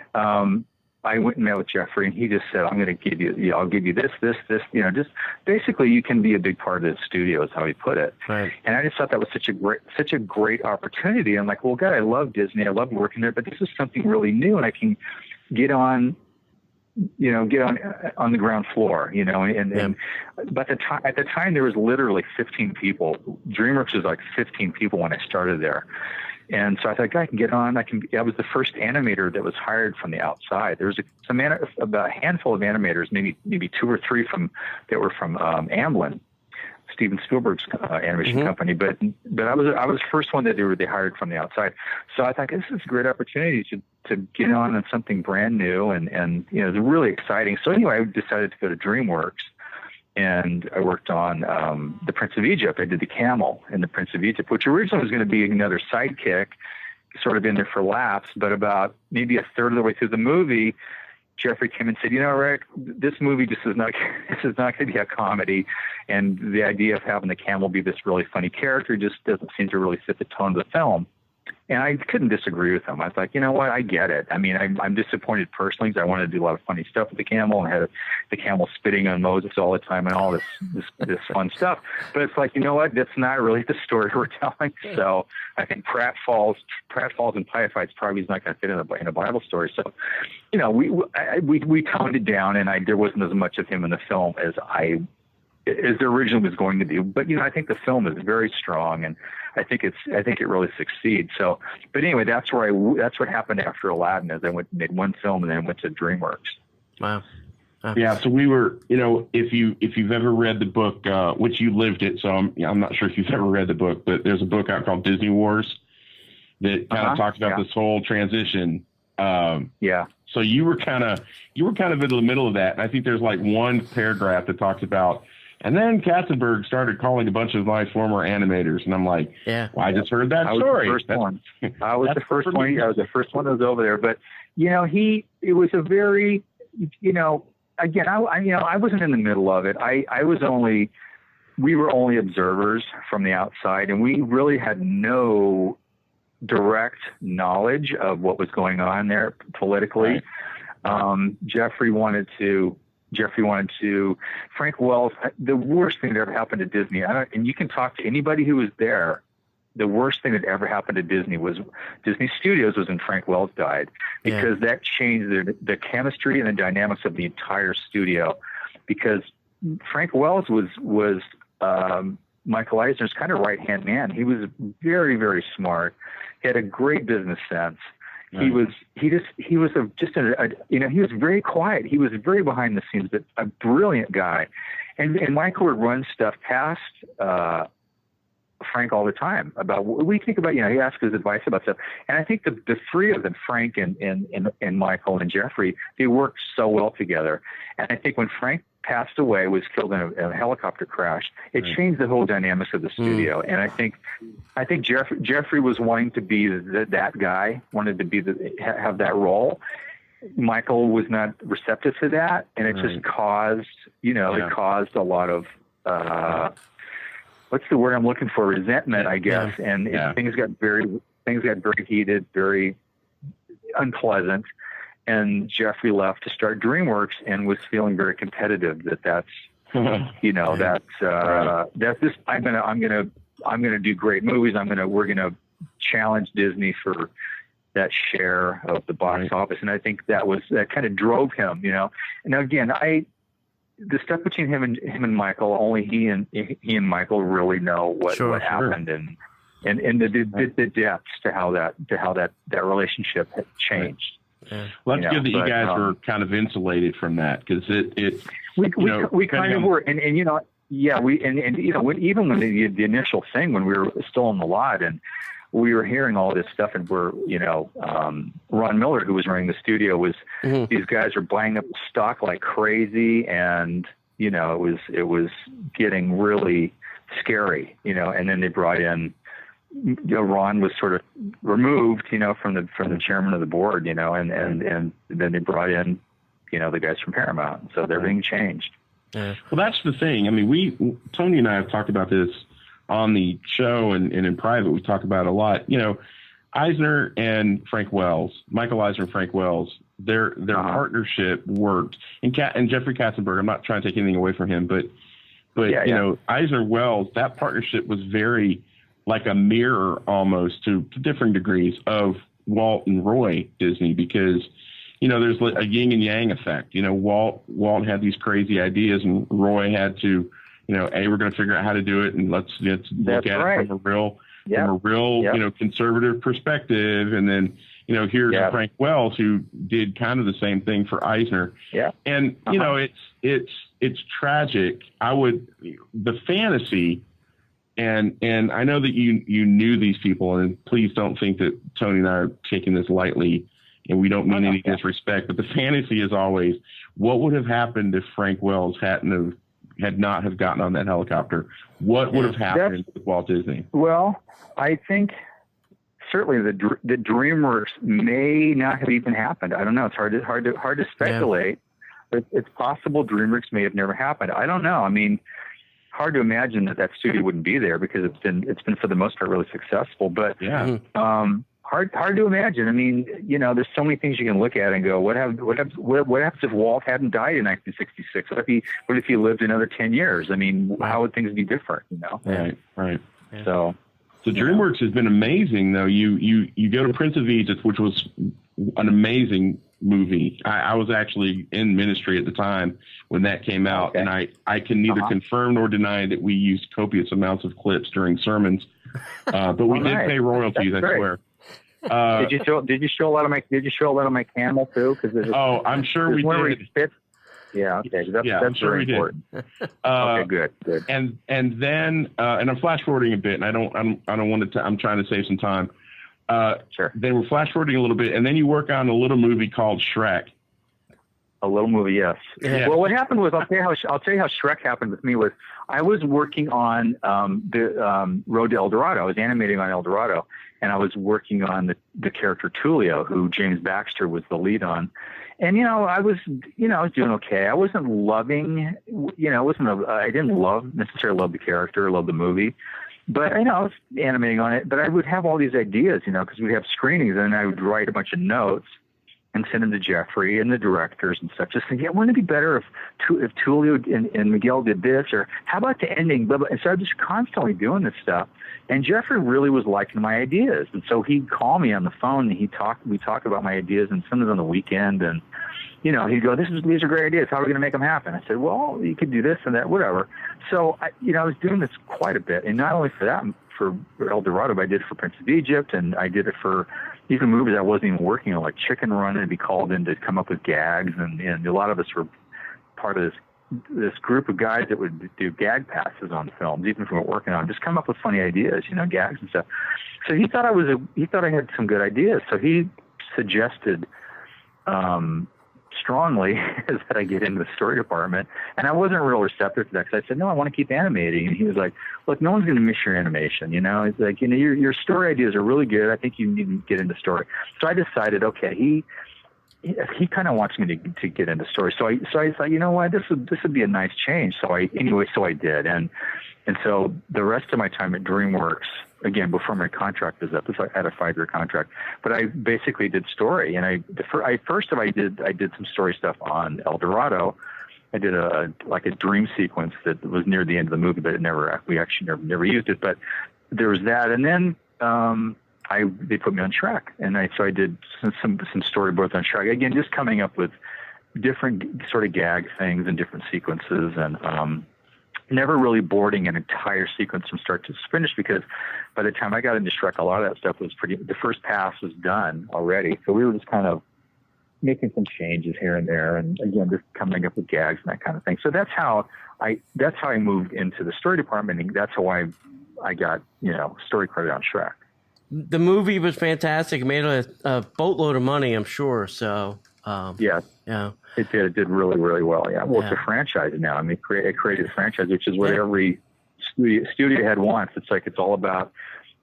I went and met with Jeffrey, and he just said, "I'm going to give you, I'll give you this, just basically you can be a big part of the studio," is how he put it. Right. And I just thought that was such a great opportunity. I'm like, well, God, I love Disney. I love working there, but this is something really new, and I can get on the ground floor, and but at the time there was literally 15 people. DreamWorks was like 15 people when I started there. And so I thought, I can get on. I was the first animator that was hired from the outside. There was about a handful of animators, maybe two or three that were from Amblin, Steven Spielberg's animation company. But I was the first one that they hired from the outside. So I thought, this is a great opportunity to get on something brand new, and it's really exciting. So anyway, I decided to go to DreamWorks. And I worked on The Prince of Egypt. I did the camel in The Prince of Egypt, which originally was going to be another sidekick, sort of in there for laughs. But about maybe a third of the way through the movie, Jeffrey came and said, Rick, this movie this is not going to be a comedy. And the idea of having the camel be this really funny character just doesn't seem to really fit the tone of the film. And I couldn't disagree with him. I was like, you know what? I get it. I mean, I'm disappointed personally because I wanted to do a lot of funny stuff with the camel and had the camel spitting on Moses all the time and all this fun stuff. But it's like, you know what? That's not really the story we're telling. So I think Pratt Falls and Pie Fights probably is not going to fit in a Bible story. So, we toned it down, and there wasn't as much of him in the film as there originally was going to be. But I think the film is very strong, and I think it really succeeds. So, but anyway, that's what happened after Aladdin. Is I made one film and then went to DreamWorks. Wow. Yeah. So we were, if you've ever read the book, which you lived it, so I'm not sure if you've ever read the book, but there's a book out called Disney Wars that kind of talks about this whole transition. So you were kind of in the middle of that, and I think there's like one paragraph that talks about. And then Katzenberg started calling a bunch of my former animators, and I'm like, well, I just heard that story. I was the first one. I was the first one that was over there. But it was a very, again, I wasn't in the middle of it. We were only observers from the outside, and we really had no direct knowledge of what was going on there politically. Right. Jeffrey wanted to. Frank Wells, the worst thing that ever happened to Disney, and you can talk to anybody who was there, the worst thing that ever happened to Disney Studios was when Frank Wells died, because that changed the chemistry and the dynamics of the entire studio. Because Frank Wells was Michael Eisner's kind of right-hand man. He was very, very smart. He had a great business sense. He was very quiet. He was very behind the scenes, but a brilliant guy. And Michael would run stuff past Frank all the time about what we think about, he asks his advice about stuff. And I think the three of them, Frank and Michael and Jeffrey, they worked so well together. And I think when Frank passed away, was killed in a helicopter crash, it changed the whole dynamics of the studio. And I think Jeffrey was wanting to be that guy, wanted to be have that role. Michael was not receptive to that, and it just caused, it caused a lot of, what's the word I'm looking for? Resentment, I guess. Yeah. And things got very heated, very unpleasant. And Jeffrey left to start DreamWorks and was feeling very competitive. That's this. I'm gonna do great movies. We're gonna challenge Disney for that share of the box office. And I think that kind of drove him, And again, the stuff between him and Michael, only he and Michael really know what happened and the depths to how that relationship had changed. Yeah. Well, that's good that you guys were kind of insulated from that, because we kind of were, and even when the initial thing, when we were still on the lot and we were hearing all this stuff, and Ron Miller, who was running the studio, was these guys are buying up stock like crazy, and it was getting really scary, and then they brought in. Ron was sort of removed, from the chairman of the board, and then they brought in, the guys from Paramount. So they're being changed. Yeah. Well, that's the thing. I mean, Tony and I have talked about this on the show and in private. We talk about it a lot. Eisner and Frank Wells, Michael Eisner and Frank Wells, their partnership worked. And Jeffrey Katzenberg, I'm not trying to take anything away from him, but Eisner Wells, that partnership was very like a mirror almost to different degrees of Walt and Roy Disney, because, there's a yin and yang effect. Walt had these crazy ideas, and Roy had to, we're going to figure out how to do it, and let's look at it from a real, conservative perspective. And then, here's Frank Wells, who did kind of the same thing for Eisner. Yeah. And, it's tragic. The fantasy. And I know that you knew these people, and please don't think that Tony and I are taking this lightly, and we don't mean any disrespect, but the fantasy is always, what would have happened if Frank Wells had not have gotten on that helicopter? What would have happened with Walt Disney? Well, I think certainly the DreamWorks may not have even happened. I don't know. It's hard to speculate, but it's possible DreamWorks may have never happened. I don't know. I mean, hard to imagine that studio wouldn't be there, because it's been for the most part really successful. But hard to imagine. I mean, there's so many things you can look at and go, what happens if Walt hadn't died in 1966? What if he lived another 10 years? I mean, how would things be different? Right. Yeah. So DreamWorks has been amazing, though. You go to Prince of Egypt, which was an amazing movie. I was actually in ministry at the time when that came out, and I can neither confirm nor deny that we used copious amounts of clips during sermons, but we did pay royalties. I swear. Did you show a lot of my camel too? I'm sure we did. Yeah. Okay. That's sure very important. Okay. Good. And then and I'm flash forwarding a bit, and I don't want to. I'm trying to save some time. Sure. Then we're flash forwarding a little bit, and then you work on a little movie called Shrek. A little movie, yes. Yeah. Well, what happened was, I'll tell you how Shrek happened with me. Was I was working on the Road to El Dorado. I was animating on El Dorado, and I was working on the character Tulio, who James Baxter was the lead on. And I was doing okay. I wasn't loving, I didn't necessarily love the character, or love the movie. But I was animating on it, but I would have all these ideas, because we'd have screenings, and I would write a bunch of notes and send them to Jeffrey and the directors and stuff. Just thinking, wouldn't it be better if Tulio and Miguel did this, or how about the ending? Blah, blah. And so I was just constantly doing this stuff. And Jeffrey really was liking my ideas, and so he'd call me on the phone, and we talk about my ideas, and sometimes on the weekend, and he'd go, these are great ideas. How are we going to make them happen? I said, well, you could do this and that, whatever. So I was doing this quite a bit, and not only for that, for El Dorado, but I did it for Prince of Egypt, and I did it for even movies I wasn't even working on, like Chicken Run, and be called in to come up with gags, and a lot of us were part of this this group of guys that would do gag passes on films, even if we weren't working on them, just come up with funny ideas, gags and stuff. So he thought I had some good ideas. So he suggested strongly that I get into the story department. And I wasn't real receptive to that because I said, no, I want to keep animating. And he was like, look, no one's going to miss your animation. He's like, your story ideas are really good. I think you need to get into story. So I decided, okay, he kind of wants me to get into story. So I thought, you know what, this would be a nice change. So I did. And so the rest of my time at DreamWorks, again, before my contract was up, I had a 5-year contract, but I basically did story. And I did some story stuff on El Dorado. I did a dream sequence that was near the end of the movie, but we actually never used it. But there was that. And then, they put me on Shrek, and so I did some storyboards on Shrek. Again, just coming up with different sort of gag things and different sequences, and never really boarding an entire sequence from start to finish, because by the time I got into Shrek, a lot of that stuff was the first pass was done already. So we were just kind of making some changes here and there, and again, just coming up with gags and that kind of thing. So that's how I moved into the story department, and that's how I got story credit on Shrek. The movie was fantastic. It made a boatload of money, I'm sure. So yeah, it did. It did really, really well. Yeah. Well, it's a franchise now. I mean, it created a franchise, which is what every studio head wants. It's all about,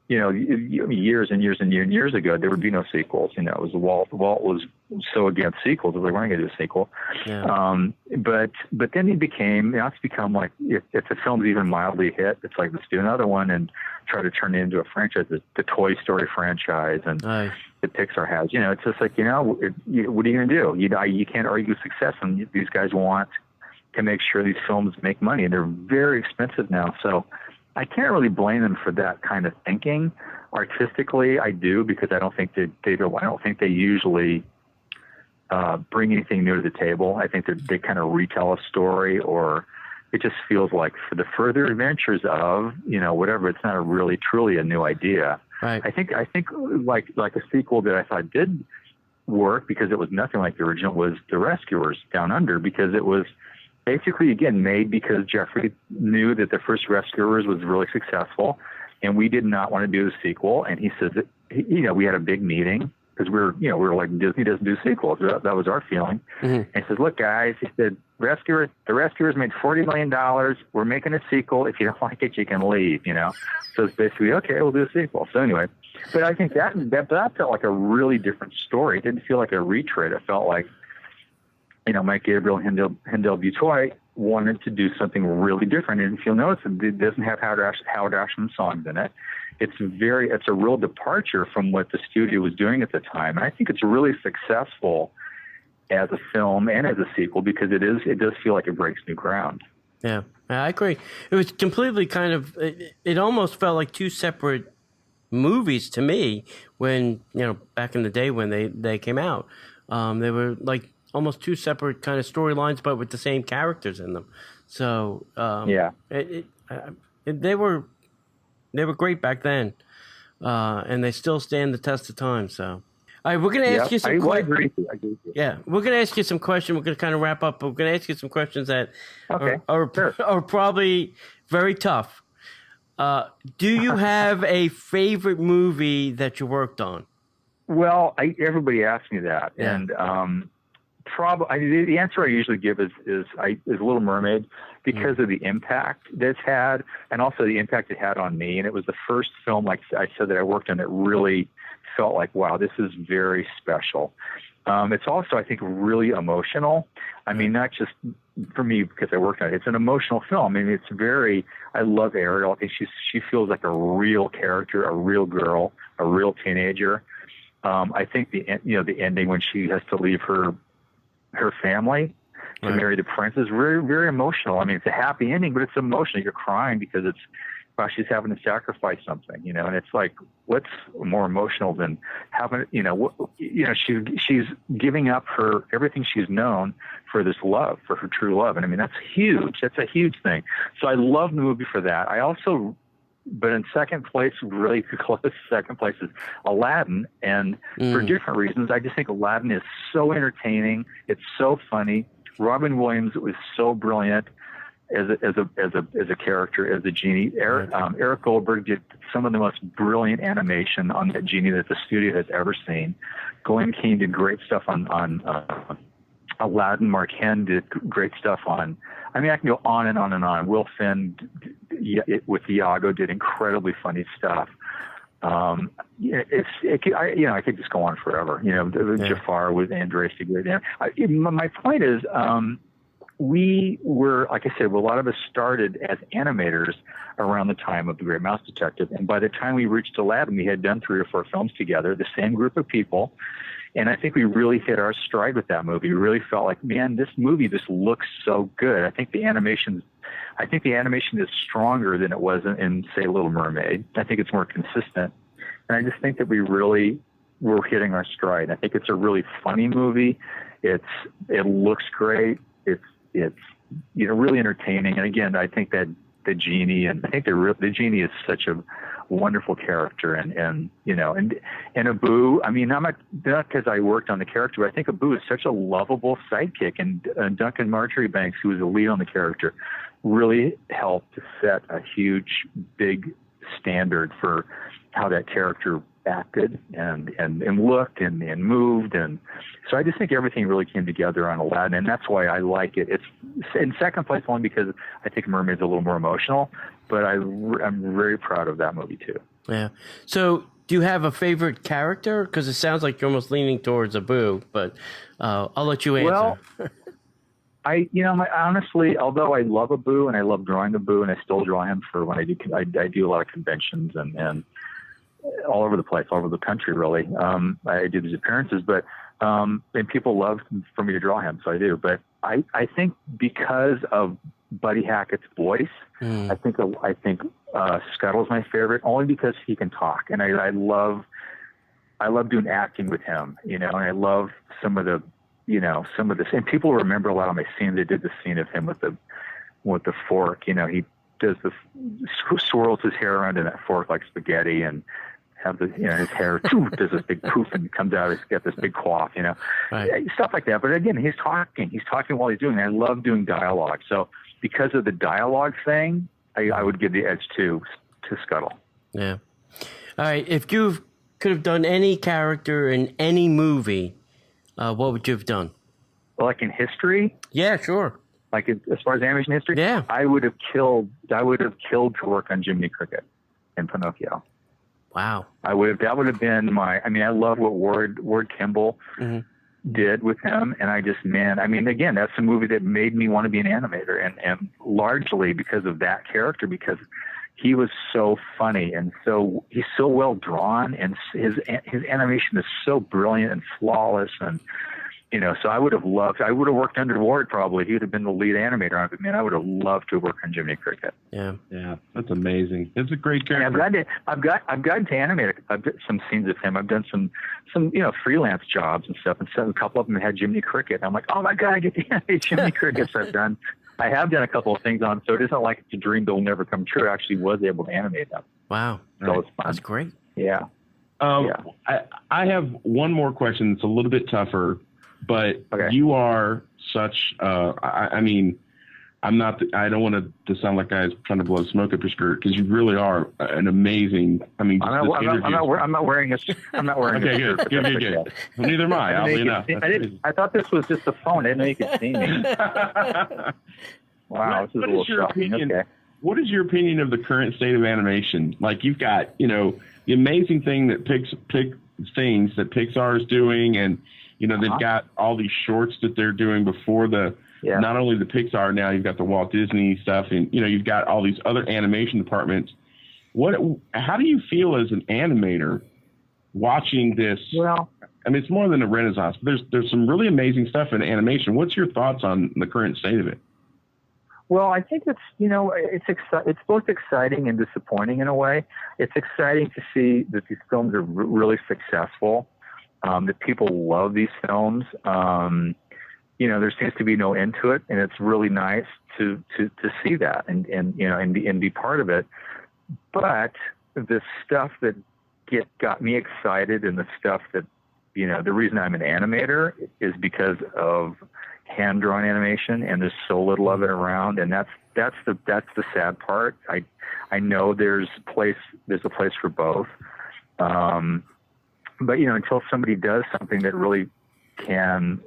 years and years and years ago, there would be no sequels. It was Walt was so against sequels that they weren't going to do a sequel. Yeah. But then it's become like, if the film's even mildly hit, it's like, let's do another one and try to turn it into a franchise, the Toy Story franchise, and the Pixar has. It's just like, what are you going to do? You can't argue success, and these guys want to make sure these films make money, and they're very expensive now. So I can't really blame them for that kind of thinking. Artistically, I do, because I don't think they usually bring anything new to the table. I think they kind of retell a story, or it just feels like for the further adventures of, whatever, it's not really truly a new idea. Right. I think like a sequel that I thought did work, because it was nothing like the original, was The Rescuers Down Under, because it was basically, again, made because Jeffrey knew that the first Rescuers was really successful, and we did not want to do a sequel. And he says that, we had a big meeting, because we were like, Disney doesn't do sequels. That was our feeling. Mm-hmm. And he says, look, guys, he said, the Rescuers made $40 million. We're making a sequel. If you don't like it, you can leave, So it's basically, okay, we'll do a sequel. So anyway, but I think that felt like a really different story. It didn't feel like a retread. It felt like, Mike Gabriel and Hendel Butoy wanted to do something really different. And if you'll notice, it doesn't have Howard Ashman songs in it. It's a real departure from what the studio was doing at the time. And I think it's really successful as a film and as a sequel, because it does feel like it breaks new ground. Yeah, I agree. It was completely it almost felt like two separate movies to me when, back in the day when they came out. They were like almost two separate kind of storylines, but with the same characters in them. So, they were great back then, and they still stand the test of time. So, all right, we're going to ask you some questions. Yeah, we're going to ask you some questions. We're going to kind of wrap up. We're going to ask you some questions that are probably very tough. Do you have a favorite movie that you worked on? Well, everybody asks me that, and probably the answer I usually give is Little Mermaid, because of the impact that it's had, and also the impact it had on me. And it was the first film, like I said, that I worked on that really felt like, wow, this is very special. It's also, I think, really emotional. I mean, not just for me because I worked on it. It's an emotional film. I mean, I love Ariel. I think she feels like a real character, a real girl, a real teenager. I think the ending when she has to leave her family to marry the prince is very, very emotional. I mean, it's a happy ending, but it's emotional. You're crying because she's having to sacrifice something, and it's like, what's more emotional than having, she's giving up everything she's known for this love, for her true love. And I mean, that's huge. That's a huge thing. So I love the movie for that. But in second place, really close second place, is Aladdin. And for different reasons, I just think Aladdin is so entertaining. It's so funny. Robin Williams was so brilliant as a character, as a genie. Eric Goldberg did some of the most brilliant animation on that genie that the studio has ever seen. Glenn Keane did great stuff on Aladdin. Mark Henn did great stuff on. I mean, I can go on and on and on. Will Finn with Iago did incredibly funny stuff. I could just go on forever. Jafar with Andres the Great. My point is, we were, like I said, a lot of us started as animators around the time of The Great Mouse Detective. And by the time we reached Aladdin, we had done 3 or 4 films together, the same group of people. And I think we really hit our stride with that movie. We really felt like, man, this movie just looks so good. I think the animation is stronger than it was in, say, Little Mermaid. I think it's more consistent. And I just think that we really were hitting our stride. I think it's a really funny movie. It looks great. It's really entertaining. And again, I think that the genie, and I think the genie is such a wonderful character, and Abu. I mean, not because I worked on the character, but I think Abu is such a lovable sidekick, and Duncan Marjoribanks, who was the lead on the character, really helped to set a huge, big standard for how that character acted and looked and moved. And so I just think everything really came together on Aladdin, and that's why I like it. It's in second place only because I think Mermaid's a little more emotional, but I'm very proud of that movie too. Yeah. So do you have a favorite character? Because it sounds like you're almost leaning towards Abu, but I'll let you answer. Well, honestly, although I love Abu and I love drawing Abu, and I still draw him for when I do a lot of conventions and all over the place, all over the country, really. I do these appearances, but and people love for me to draw him, so I do. But I think because of Buddy Hackett's voice, I think Scuttle's my favorite, only because he can talk, and I love doing acting with him, and I love some of the and people remember a lot of my scenes. They did the scene of him with the fork, he does swirls his hair around in that fork like spaghetti, and have his hair does this big poof and comes out. He's got this big quaff, right. Stuff like that. But again, he's talking while he's doing it. I love doing dialogue. So because of the dialogue thing, I would give the edge to Scuttle. Yeah. All right. If you could have done any character in any movie, what would you have done? Like in history? Yeah, sure. Like as far as animation history? Yeah. I would have killed to work on Jiminy Cricket in Pinocchio. Wow. That would have been I love what Ward Kimball did with him. And again, that's a movie that made me want to be an animator, and largely because of that character, because he was so funny and he's so well drawn, and his animation is so brilliant and flawless. And, so I would have worked under Ward probably. He would have been the lead animator on it. But man, I would have loved to work on Jiminy Cricket. Yeah. Yeah. That's amazing. It's a great character. I've gotten to animate. I've done some scenes with him. I've done some freelance jobs and stuff. And so a couple of them had Jiminy Cricket. I'm like, oh my God, I get to animate Jiminy Cricket. So I have done a couple of things on, so it isn't like it's a dream that will never come true. I actually was able to animate them. Wow. So it's fun. That's great. Yeah. I have one more question. It's a little bit tougher, but okay. You are such, I don't want to sound like I was trying to blow smoke up your skirt, because you really are an amazing, I'm not wearing a Okay, good. Neither am I, oddly enough. I thought this was just a phone. I didn't know you could see me. Wow, this is a little shocking. Okay. What is your opinion of the current state of animation? Like, you've got, the amazing thing that things that Pixar is doing, and, they've got all these shorts that they're doing before not only the Pixar, now you've got the Walt Disney stuff, and, you've got all these other animation departments. How do you feel as an animator watching this? Well, it's more than a renaissance, but there's some really amazing stuff in animation. What's your thoughts on the current state of it? Well, I think it's both exciting and disappointing in a way. It's exciting to see that these films are really successful, that people love these films. There seems to be no end to it, and it's really nice to see that and be part of it. But the stuff that got me excited, and the stuff that the reason I'm an animator is because of hand-drawn animation, and there's so little of it around, and that's the sad part. I know there's a place for both, but until somebody does something that really can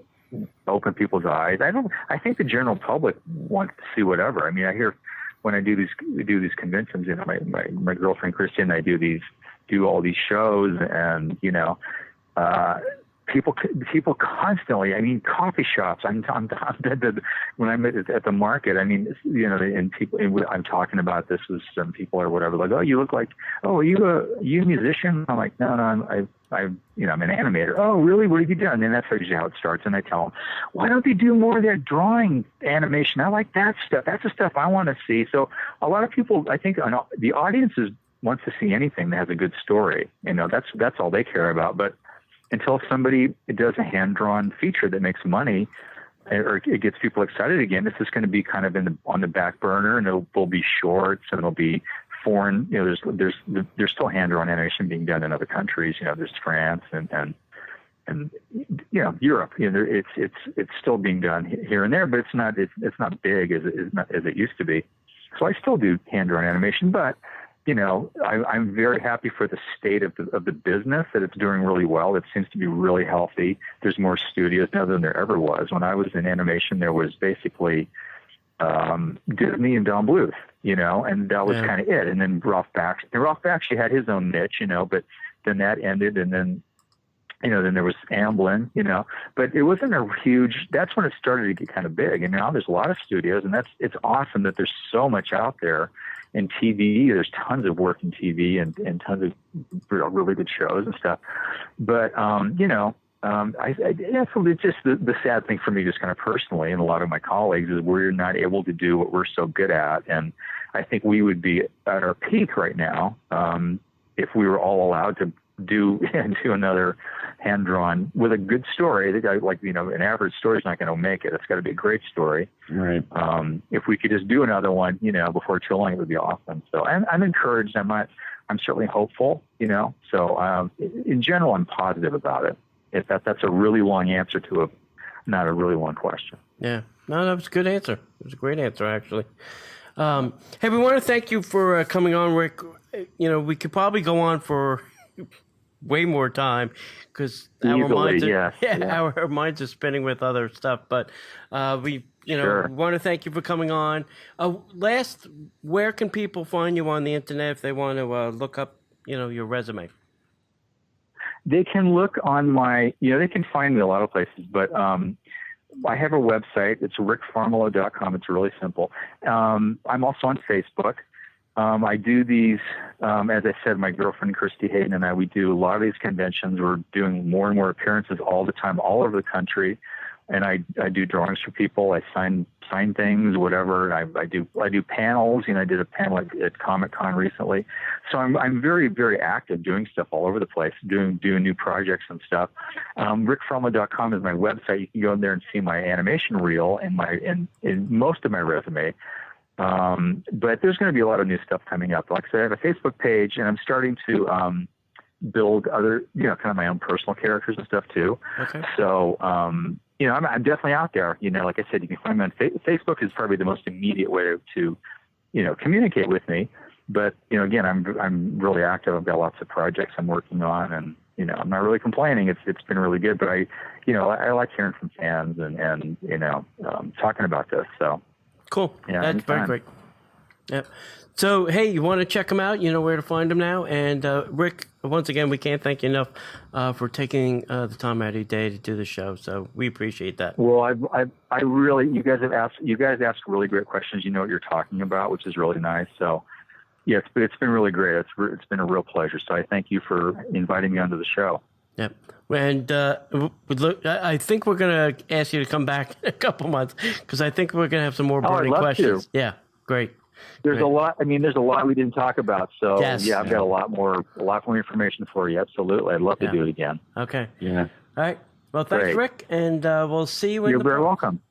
open people's eyes, I think the general public wants to see whatever. I mean, I hear when I do these conventions, my girlfriend Christy and I do all these shows, and people constantly. I mean, coffee shops. I'm when I'm at the market. I mean, and people. I'm talking about this with some people or whatever. Like, oh, you look like. Oh, are you a musician? I'm like, no, I'm an animator. Oh, really? What have you done? And that's usually how it starts. And I tell them, why don't they do more of their drawing animation? I like that stuff. That's the stuff I want to see. So a lot of people, I think, the audiences wants to see anything that has a good story. That's all they care about. But until somebody does a hand-drawn feature that makes money, or it gets people excited again, this is going to be kind of on the back burner, and there'll be shorts, and there'll be foreign. There's still hand-drawn animation being done in other countries. There's France and Europe. It's still being done here and there, but it's not big as it used to be. So I still do hand-drawn animation, but I'm very happy for the state of the business, that it's doing really well. It seems to be really healthy. There's more studios now than there ever was. When I was in animation, there was basically Disney and Don Bluth, and that was kind of it. And then Ralph Bakshi had his own niche, but then that ended, and then then there was Amblin, but it wasn't a huge. That's when it started to get kind of big. And now there's a lot of studios, and it's awesome that there's so much out there. In TV, there's tons of work in TV and tons of really good shows and stuff. But it's just the sad thing for me, just kind of personally, and a lot of my colleagues, is we're not able to do what we're so good at. And I think we would be at our peak right now if we were all allowed to do another hand-drawn with a good story. An average story is not going to make it. It's got to be a great story. Right. If we could just do another one, before too long, it would be awesome. So I'm encouraged. I'm certainly hopeful, So in general, I'm positive about it. If that's a really long answer to not a really long question. Yeah. No, that was a good answer. It was a great answer, actually. Hey, we want to thank you for coming on, Rick. We could probably go on for way more time because our minds are spinning with other stuff. But we want to thank you for coming on. Last, where can people find you on the internet if they want to look up, your resume? They can look on they can find me a lot of places, but I have a website. It's rickfarmiloe.com. It's really simple. I'm also on Facebook. I do these, as I said, my girlfriend, Christy Hayden, and we do a lot of these conventions. We're doing more and more appearances all the time, all over the country. And I do drawings for people. I sign things, whatever. I do panels. I did a panel at Comic-Con recently. So I'm very, very active doing stuff all over the place, doing new projects and stuff. rickfarmiloe.com is my website. You can go in there and see my animation reel and most of my resume. But there's going to be a lot of new stuff coming up. Like I said, I have a Facebook page, and I'm starting to build other, kind of my own personal characters and stuff too. Okay. So, I'm definitely out there. Like I said, you can find me on Facebook is probably the most immediate way to communicate with me. But again, I'm really active. I've got lots of projects I'm working on, and I'm not really complaining. It's been really good. But I like hearing from fans and talking about this. So. Cool. Yeah, that's anytime. very great. Yeah. So, hey, you want to check them out? You know where to find them now. And Rick, once again, we can't thank you enough for taking the time out of your day to do the show. So we appreciate that. Well, I really, you guys ask really great questions. You know what you're talking about, which is really nice. So, yeah, it's been really great. It's been a real pleasure. So I thank you for inviting me onto the show. Yep. And I think we're going to ask you to come back in a couple months because I think we're going to have some more burning questions. To. Yeah, great. There's a lot. I mean, there's a lot we didn't talk about. So yes. I've got a lot more information for you. Absolutely, I'd love to do it again. Okay. Yeah. All right. Well, thanks, Great. Rick, and we'll see you. You're very welcome.